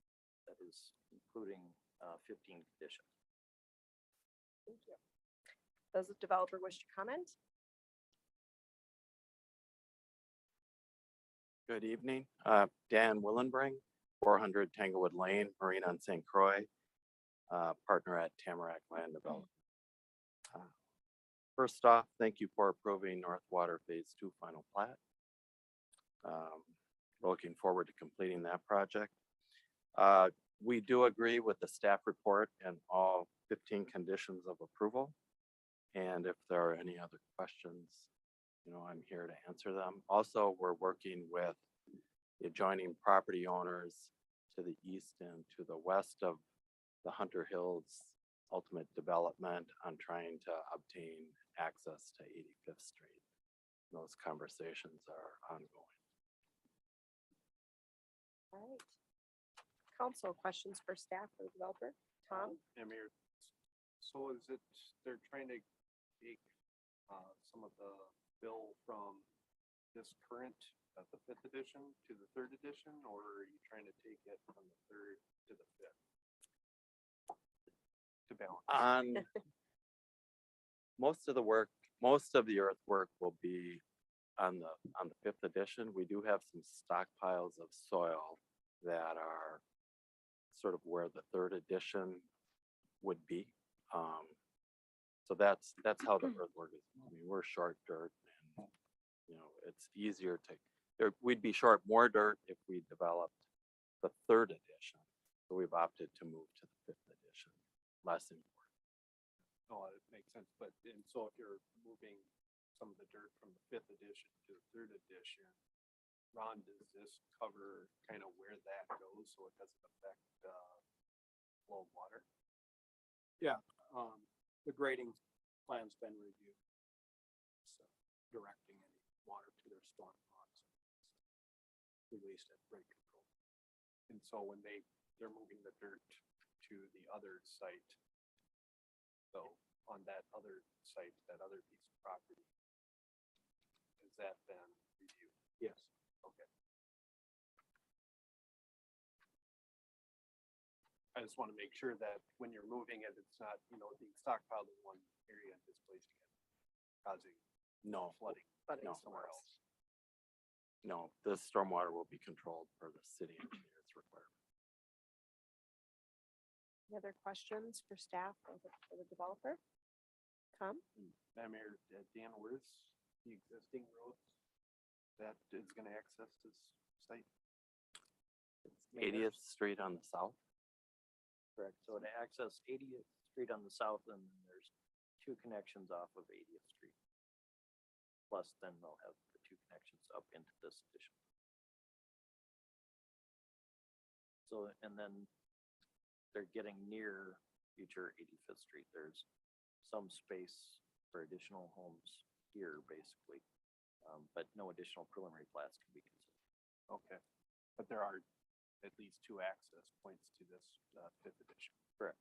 That is including 15 conditions. Thank you. Does the developer wish to comment? Good evening. Dan Willenbring, 400 Tanglewood Lane, Marine on St. Croix, partner at Tamarack Land Development. First off, thank you for approving North Water Phase 2 final plat. We're looking forward to completing that project. We do agree with the staff report and all 15 conditions of approval. And if there are any other questions, I'm here to answer them. Also, we're working with the adjoining property owners to the east and to the west of the Hunter Hills ultimate development on trying to obtain access to 85th Street. Those conversations are ongoing. All right. Council questions for staff or developer? Tom? Mayor, so is it, they're trying to take some of the bill from this current, the 5th edition to the 3rd edition, or are you trying to take it from the 3rd to the 5th? To balance. On most of the work, most of the earthwork will be on the 5th edition. We do have some stockpiles of soil that are sort of where the 3rd edition would be. So that's how the earthwork is. I mean, we're short dirt, and it's easier to. We'd be short more dirt if we developed the 3rd edition. So we've opted to move to the 5th edition. Less important. No, it makes sense. But and so if you're moving some of the dirt from the 5th edition to the 3rd edition, Ron, does this cover kind of where that goes so it doesn't affect flow of water? Yeah, the grading plan's been reviewed. So directing any water to their storm ponds. Released at rate control. And so when they're moving the dirt to the other site, so on that other site, that other piece of property, has that been reviewed? Yes. Okay. I just want to make sure that when you're moving it, it's not, being stockpiled in one area and displaced again, causing No, flooding no. somewhere else. No, the stormwater will be controlled per the city engineer's requirement. Any other questions for staff or the developer? Tom? Madam Mayor, Dan, where's the existing road that is gonna access this site? 80th Street on the south. Correct. So to access 80th Street on the south, and then there's two connections off of 80th Street. Plus then they'll have the two connections up into this addition. So, and then they're getting near future 85th Street. There's some space for additional homes here, basically. But no additional preliminary plats can be considered. Okay, but there are at least two access points to this fifth edition. Correct.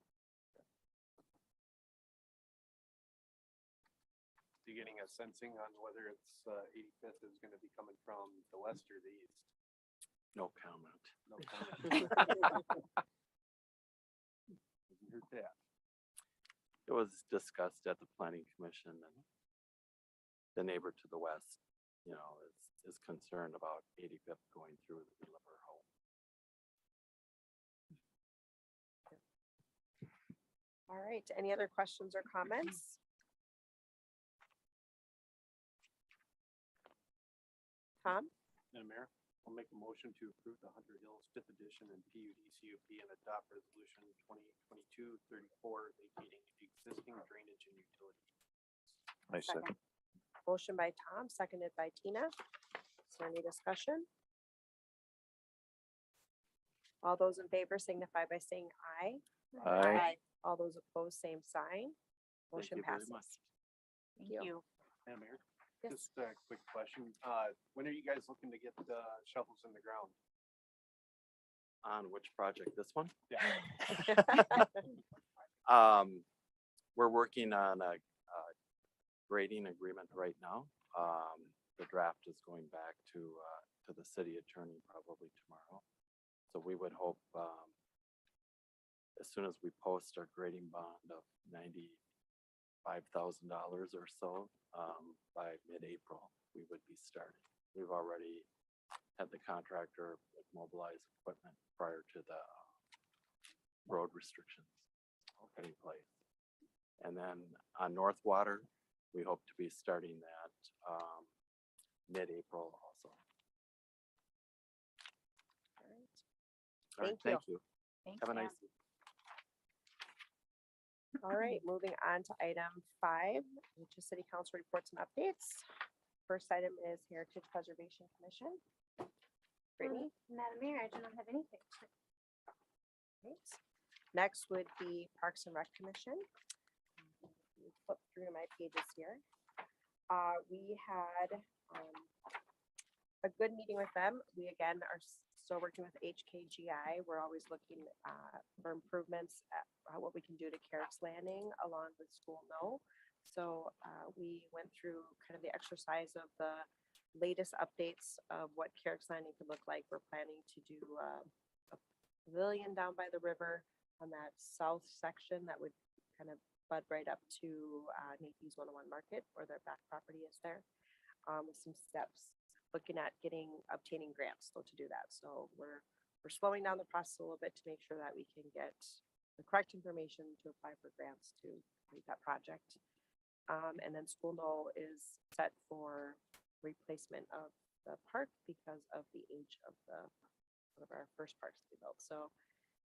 So you're getting a sensing on whether it's 85th is gonna be coming from the west or the east? No comment. No comment. Doesn't hurt that. It was discussed at the planning commission, and the neighbor to the west, is concerned about 85th going through the Deliver home. All right, any other questions or comments? Tom? Madam Mayor, I'll make a motion to approve the Hunter Hills fifth edition and PUD CUP and adopt resolution 2022-34 vacating existing drainage and utility. I second. Motion by Tom, seconded by Tina. Is there any discussion? All those in favor signify by saying aye. Aye. All those opposed, same sign. Thank Motion you very passes. much. Thank you. you. Madam Mayor, Yes. just a quick question. When are you guys looking to get the shovels in the ground? On which project? This one? Yeah. We're working on a grading agreement right now. The draft is going back to the city attorney probably tomorrow. So we would hope, as soon as we post our grading bond of $95,000 or so, by mid-April, we would be starting. We've already had the contractor mobilize equipment prior to the road restrictions in place. And then on North Water, we hope to be starting that mid-April also. All right. All right, Thank thank you. Thanks, Have a Dan. nice evening. All right, moving on to item 5, which is city council reports and updates. First item is Heritage Preservation Commission. Brittany? Madam Mayor, I do not have anything. Great. Next would be Parks and Rec Commission. Flip through my pages here. We had a good meeting with them. We again are still working with HKGI. We're always looking for improvements at what we can do to Carrick's Landing along with School No. So we went through kind of the exercise of the latest updates of what Carrick's Landing could look like. We're planning to do a pavilion down by the river on that south section that would kind of bud right up to Nathan's 101 Market, where their back property is there, with some steps. Looking at obtaining grants though to do that. So we're slowing down the process a little bit to make sure that we can get the correct information to apply for grants to complete that project. And then School No is set for replacement of the park because of the age of one of our first parks we built. So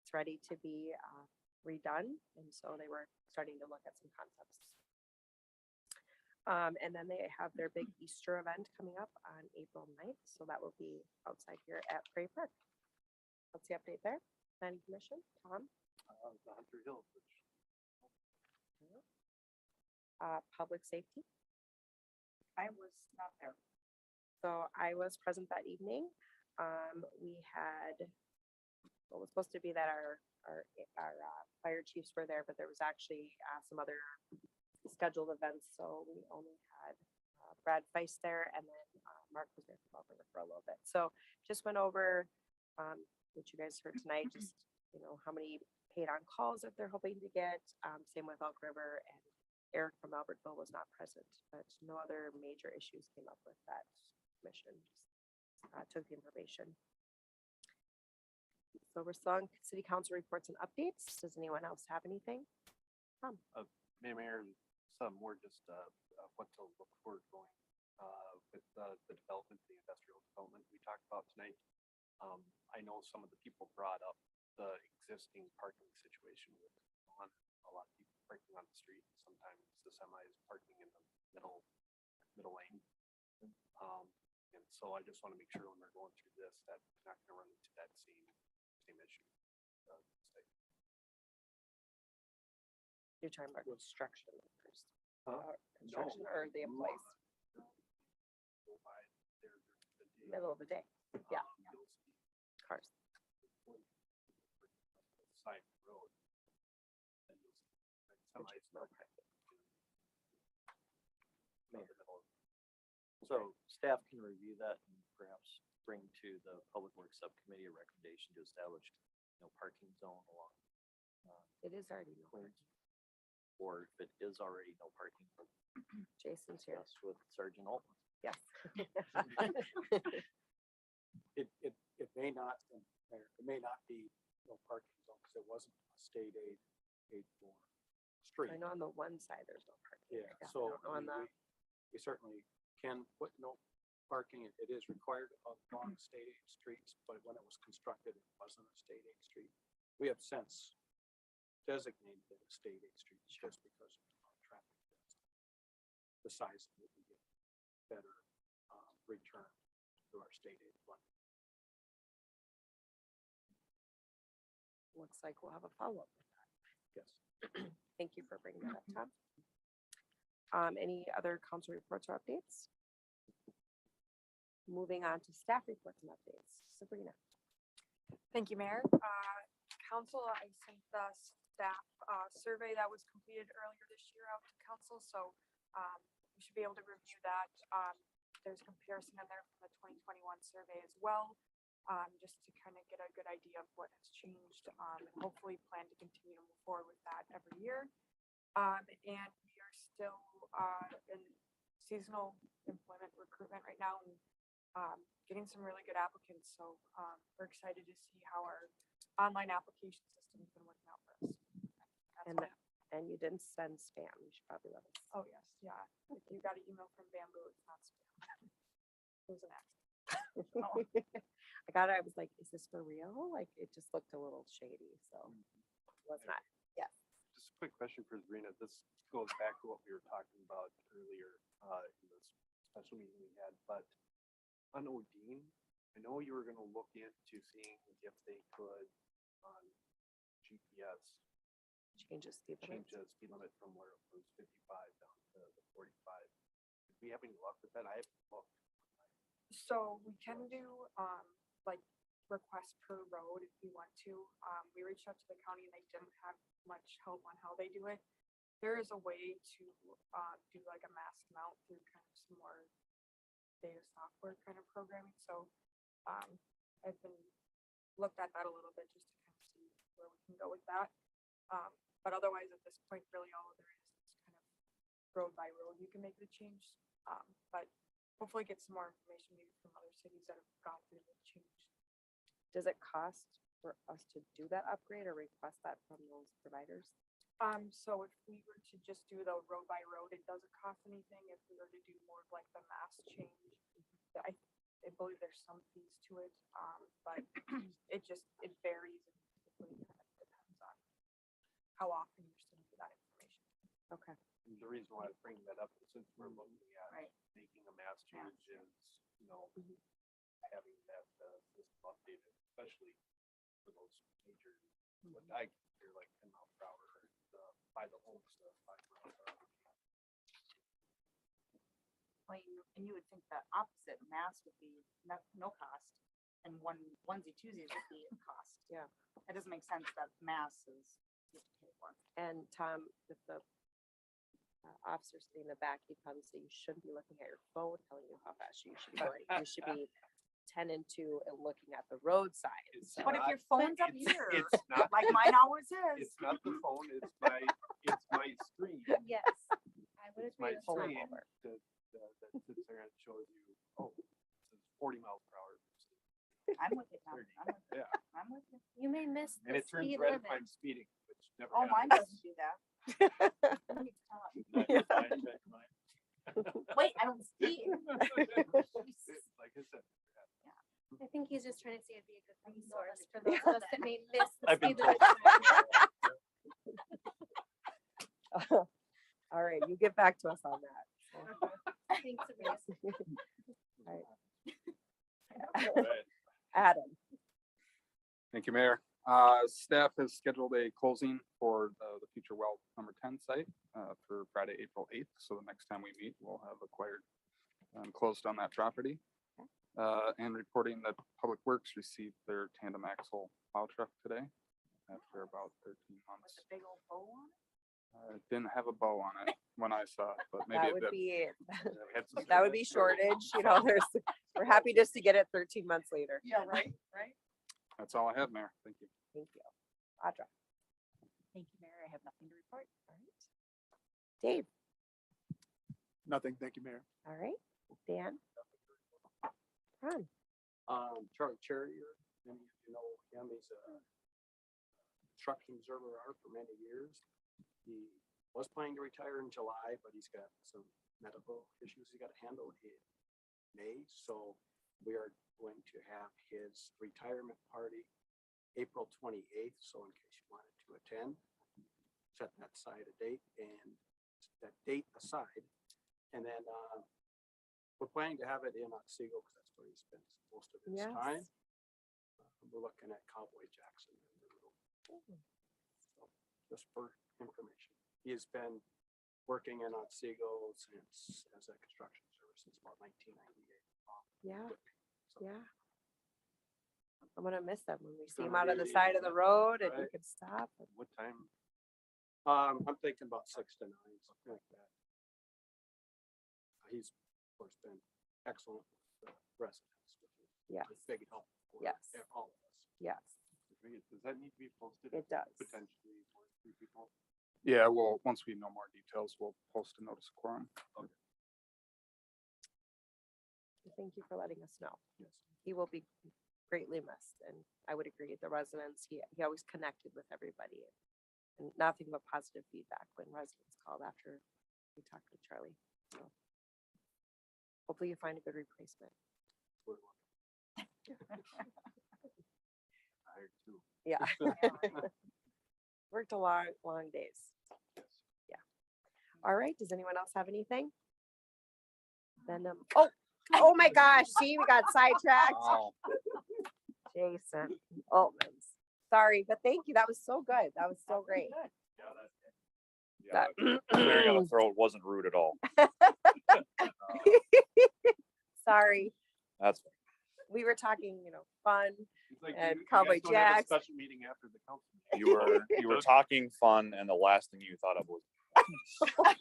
it's ready to be redone. And so they were starting to look at some concepts. And then they have their big Easter event coming up on April 9th. So that will be outside here at Prairie Park. What's the update there? Planning Commission, Tom? The Hunter Hills, which Public Safety. I was not there. So I was present that evening. We had, what was supposed to be that our fire chiefs were there, but there was actually some other scheduled events. So we only had Brad Feist there, and then Mark was there for a little bit. So just went over what you guys heard tonight, just you know, how many paid on calls that they're hoping to get. Same with Elk River, and Eric from Albertville was not present, but no other major issues came up with that mission. Took the information. So we're still on city council reports and updates. Does anyone else have anything? Mayor, some more just what to look for going with the development, the industrial development we talked about tonight. I know some of the people brought up the existing parking situation with a lot of people parking on the street. Sometimes the semi is parking in the middle lane. And so I just want to make sure when we're going through this that we're not going to run into that same issue. You're talking about construction workers. Huh? Construction or the employees, middle of the day, yeah. Cars. Side road. And you'll see, like, semis parked in the middle. So staff can review that and perhaps bring to the Public Works Subcommittee a recommendation to establish, parking zone along. It is already no Clear. parking. Or if it is already no parking, Jason's here. discuss with Sergeant Altman. Yes. It may not, it may not be no parking zone because it wasn't a state aid for street. I know on the one side there's no parking. Yeah, I so don't know on we certainly can put no parking. It is required along state aid streets, but when it was constructed, it wasn't a state aid street. We have since designated it a state aid street just because of traffic. The size of it, we get better return to our state aid fund. Looks like we'll have a follow-up with that. Yes. Thank you for bringing that up, Tom. Any other council reports or updates? Moving on to staff reports and updates. Sabrina. Thank you, Mayor. Council, I sent the staff survey that was completed earlier this year out to council, so you should be able to review that. There's a comparison in there from the 2021 survey as well, just to kind of get a good idea of what has changed, and hopefully plan to continue to move forward with that every year. And we are still in seasonal employment recruitment right now, and getting some really good applicants. So we're excited to see how our online application system has been working out for us. And you didn't send spam. You should probably let us. Oh, yes, yeah. If you got an email from Bamboo, it's not spam. It was an accident. I got it. I was like, is this for real? Like, it just looked a little shady. So it was not. Yes. Just a quick question for Sabrina. This goes back to what we were talking about earlier in this special meeting we had, but on Odine, I know you were going to look into seeing if they could on GPS Changes speed limit. change the speed limit from where it was 55 down to the 45. Did we have any luck with that? I haven't looked. So we can do like request per road if you want to. We reached out to the county and they didn't have much help on how they do it. There is a way to do like a mass amount through kind of some more data software kind of programming. So I've been looked at that a little bit just to kind of see where we can go with that. But otherwise at this point, really all there is kind of road by road, you can make the change. But hopefully get some more information maybe from other cities that have gone through the change. Does it cost for us to do that upgrade or request that from those providers? So if we were to just do the road by road, it doesn't cost anything. If we were to do more of like the mass change, I believe there's some fees to it. But it varies and typically kind of depends on how often you're sending that information. Okay. And the reason why I was bringing that up is since we're looking at Right. making a mass change is, having that system updated, especially for those major, what I consider like 10 miles per hour, by the home stuff, 5 miles per hour. And you would think the opposite, mass would be no cost, and onesie twosies would be a cost. Yeah. It doesn't make sense that mass is you have to pay for. And Tom, if the officer sitting in the back, he probably say you shouldn't be looking at your phone telling you how fast you should be going. You should be 10 and 2 and looking at the road signs. It's So But if not- your phone's up it's- here, It's not, like mine always is. it's not the phone, it's my screen. Yes, I would It's my agree with Pull 'em that. screen over. that sits there and shows you, oh, it says 40 miles per hour. I'm with you, Tom. 30. I'm with you. Yeah, I'm with you. You may miss and the it turns speed red if limit. I'm speeding, which never Oh, mine happens. doesn't do that. Yeah. Wait, I don't speed. Like I said, I think he's just trying to say it'd be a good resource for those of us that may miss the I've been speed limit. All right, you get back to us on that. Thanks, Amanda. Adam, Thank you, Mayor. Staff has scheduled a closing for the future well number 10 site for Friday, April 8th. So the next time we meet, we'll have acquired and closed on that property. And reporting that Public Works received their tandem axle plow truck today after about 13 With months. a big old bow on it. It didn't have a bow on it when I saw it, but maybe that it would did. be, had some that would be shortage, you know, we're happy just to get it 13 months later. Yeah, right, right. That's all I have, Mayor. Thank you. Thank you. Audra. Thank you, Mayor. I have nothing to report. All right. Dave. Nothing, thank you, Mayor. All right. Dan. Ron. Charlie Charrier, many of you know him, he's a construction observer for many years. He was planning to retire in July, but he's got some medical issues he got to handle in May, so we are going to have his retirement party April 28th, so in case you wanted to attend, set that aside a date and that date aside, and then we're planning to have it in Otsego because that's where he spends most of his Yes. time. We're looking at Cowboy Jackson. So, just for information, he has been working in Otsego since as a construction service since about 1998. Yeah. So, Yeah. I'm gonna miss them when we see gonna him out on the be- side of the road and you right. can stop. what time? I'm thinking about 6 to 9, something like that. He's, of course, been excellent with the residents, which is Yes. a big help for Yes. all of us. Yes, Does that need to be posted? it does. Potentially for 3 people? Yeah, well, once we know more details, we'll post a notice of quorum. Thank you for letting us know. Yes. He will be greatly missed, and I would agree, the residents, he always connected with everybody. And nothing but positive feedback when residents called after we talked with Charlie. So hopefully you find a good replacement. Hired too. Yeah. Worked a long days. Yeah. All right, does anyone else have anything? Then, oh my gosh, see, we got sidetracked. Oh, Jason Altman's. Sorry, but thank you. That was so good. That was so great. Yeah, That- clearing of the throat wasn't rude at all. Sorry, That's we were talking, fun. It's like And you Cowboy guys don't have a Jacks. Special meeting after the council. meeting. you were talking fun, and the last thing you thought of was Let's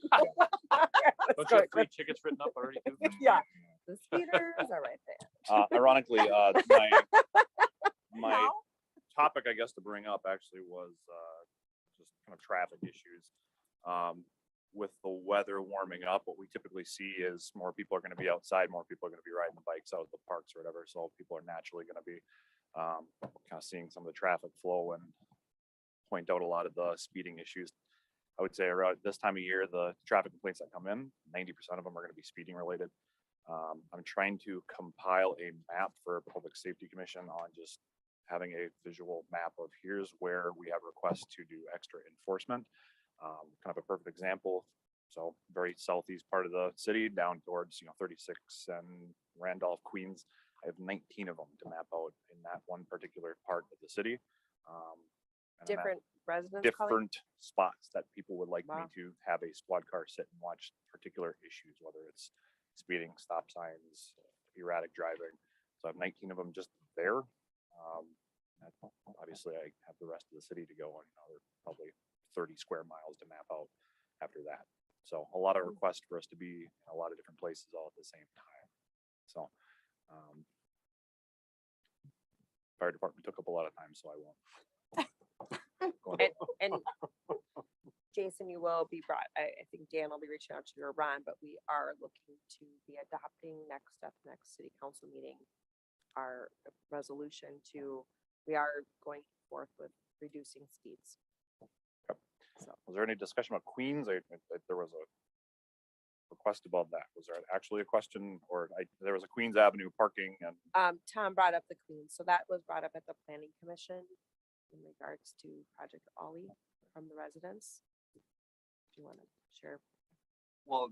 don't you go. have free tickets written up already too? Yeah, the speeders are right there. Ironically, my Now? topic, I guess, to bring up actually was just kind of traffic issues. With the weather warming up, what we typically see is more people are going to be outside, more people are going to be riding the bikes out of the parks or whatever. So people are naturally going to be kind of seeing some of the traffic flow and point out a lot of the speeding issues. I would say around this time of year, the traffic complaints that come in, 90% of them are going to be speeding related. I'm trying to compile a map for Public Safety Commission on just having a visual map of here's where we have requests to do extra enforcement. Kind of a perfect example. So very southeast part of the city down towards, 36 and Randolph, Queens. I have 19 of them to map out in that one particular part of the city. And I'm at Different residents calling. different spots that people would like me Wow. to have a squad car sit and watch particular issues, whether it's speeding, stop signs, erratic driving. So I have 19 of them just there. Obviously, I have the rest of the city to go on. They're probably 30 square miles to map out after that. So a lot of requests for us to be in a lot of different places all at the same time. So fire department took up a lot of time, so I won't. Go And, into it. and Jason, you will be brought, I think Dan will be reaching out to you or Ron, but we are looking to be adopting next city council meeting, our resolution to, we are going forth with reducing speeds. So, Was there any discussion about Queens? There was a request about that. Was there actually a question, or there was a Queens Avenue parking and Tom brought up the Queen, so that was brought up at the planning commission in regards to Project Ollie from the residents. Do you want to share? Well,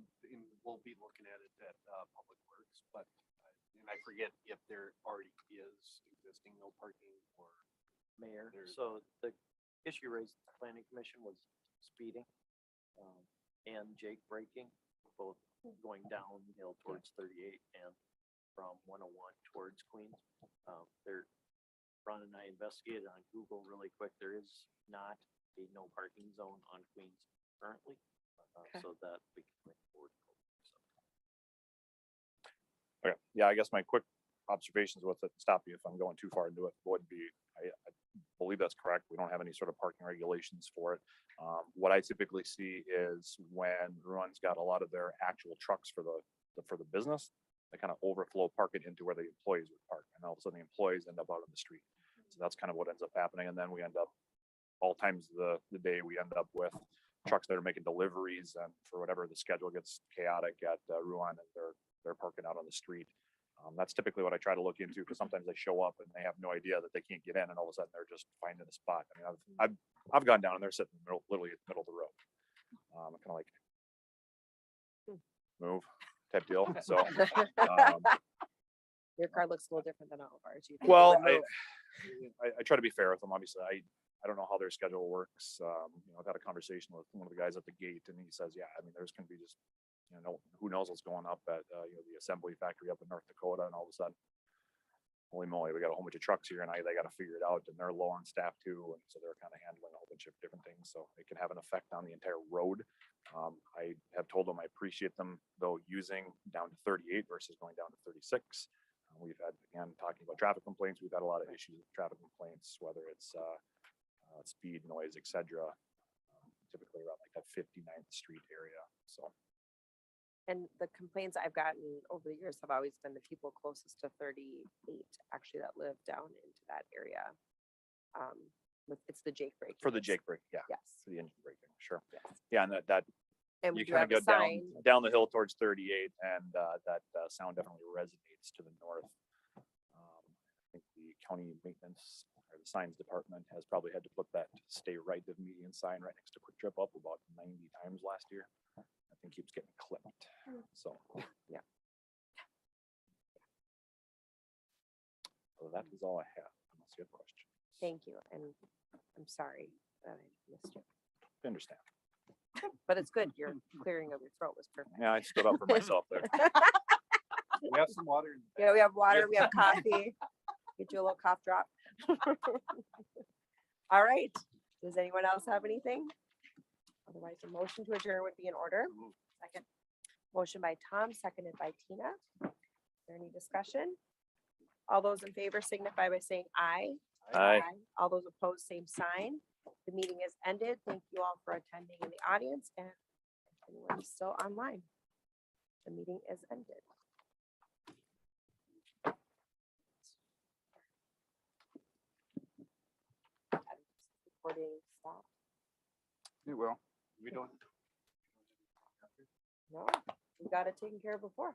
we'll be looking at it at Public Works, but, and I forget if there already is existing no parking or. Mayor, There's- so the issue raised at the planning commission was speeding and Jake braking, both going downhill towards 38 and from 101 towards Queens. Ron and I investigated on Google really quick. There is not a no parking zone on Queens currently, so that we can move forward. So, okay, yeah, I guess my quick observations with it, stop you if I'm going too far into it, would be, I believe that's correct. We don't have any sort of parking regulations for it. What I typically see is when Ruan's got a lot of their actual trucks for the business, they kind of overflow park it into where the employees would park, and all of a sudden the employees end up out on the street. So that's kind of what ends up happening, and then we end up, all times of the day, we end up with trucks that are making deliveries, and for whatever the schedule gets chaotic at Ruan, and they're parking out on the street. That's typically what I try to look into, because sometimes they show up and they have no idea that they can't get in, and all of a sudden they're just finding a spot. I mean, I've gone down and they're sitting in the middle, literally in the middle of the road. Kind of like move type deal. So, Your car looks a little different than all of ours. You well, would move. I try to be fair with them. Obviously, I don't know how their schedule works. I've had a conversation with one of the guys at the gate, and he says, yeah, I mean, there's going to be just, who knows what's going up at the assembly factory up in North Dakota, and all of a sudden, holy moly, we got a whole bunch of trucks here, and they got to figure it out, and they're low on staff too, and so they're kind of handling a whole bunch of different things. So it can have an effect on the entire road. I have told them I appreciate them though using down to 38 versus going down to 36. We've had, again, talking about traffic complaints, we've had a lot of issues with traffic complaints, whether it's speed, noise, etc. Typically around like that 59th Street area. So. And the complaints I've gotten over the years have always been the people closest to 38, actually, that live down into that area. It's the Jake break. For the Jake break, yeah. Yes. For the engine braking, sure. Yes. Yeah, and that And we you do kind of have go a sign. down the hill towards 38, and that sound definitely resonates to the north. I think the county maintenance or the signs department has probably had to put that stay right of median sign right next to Quick Trip up about 90 times last year. I think keeps getting clipped. So Yeah. So that is all I have, unless you have questions. Thank you. And I'm sorry that I missed you, I understand. but it's good. Your clearing of your throat was perfect. Yeah, I stood up for myself there. We have some water. Yeah, we have water, we have coffee. Get you a little cough drop. All right. Does anyone else have anything? Otherwise, a motion to adjourn would be in order. Second. Motion by Tom, seconded by Tina. Is there any discussion? All those in favor signify by saying aye. Aye. All those opposed, same sign. The meeting is ended. Thank you all for attending in the audience, and if anyone is still online. The meeting is ended. Recording stop. You will. We don't. No, we got it taken care of before.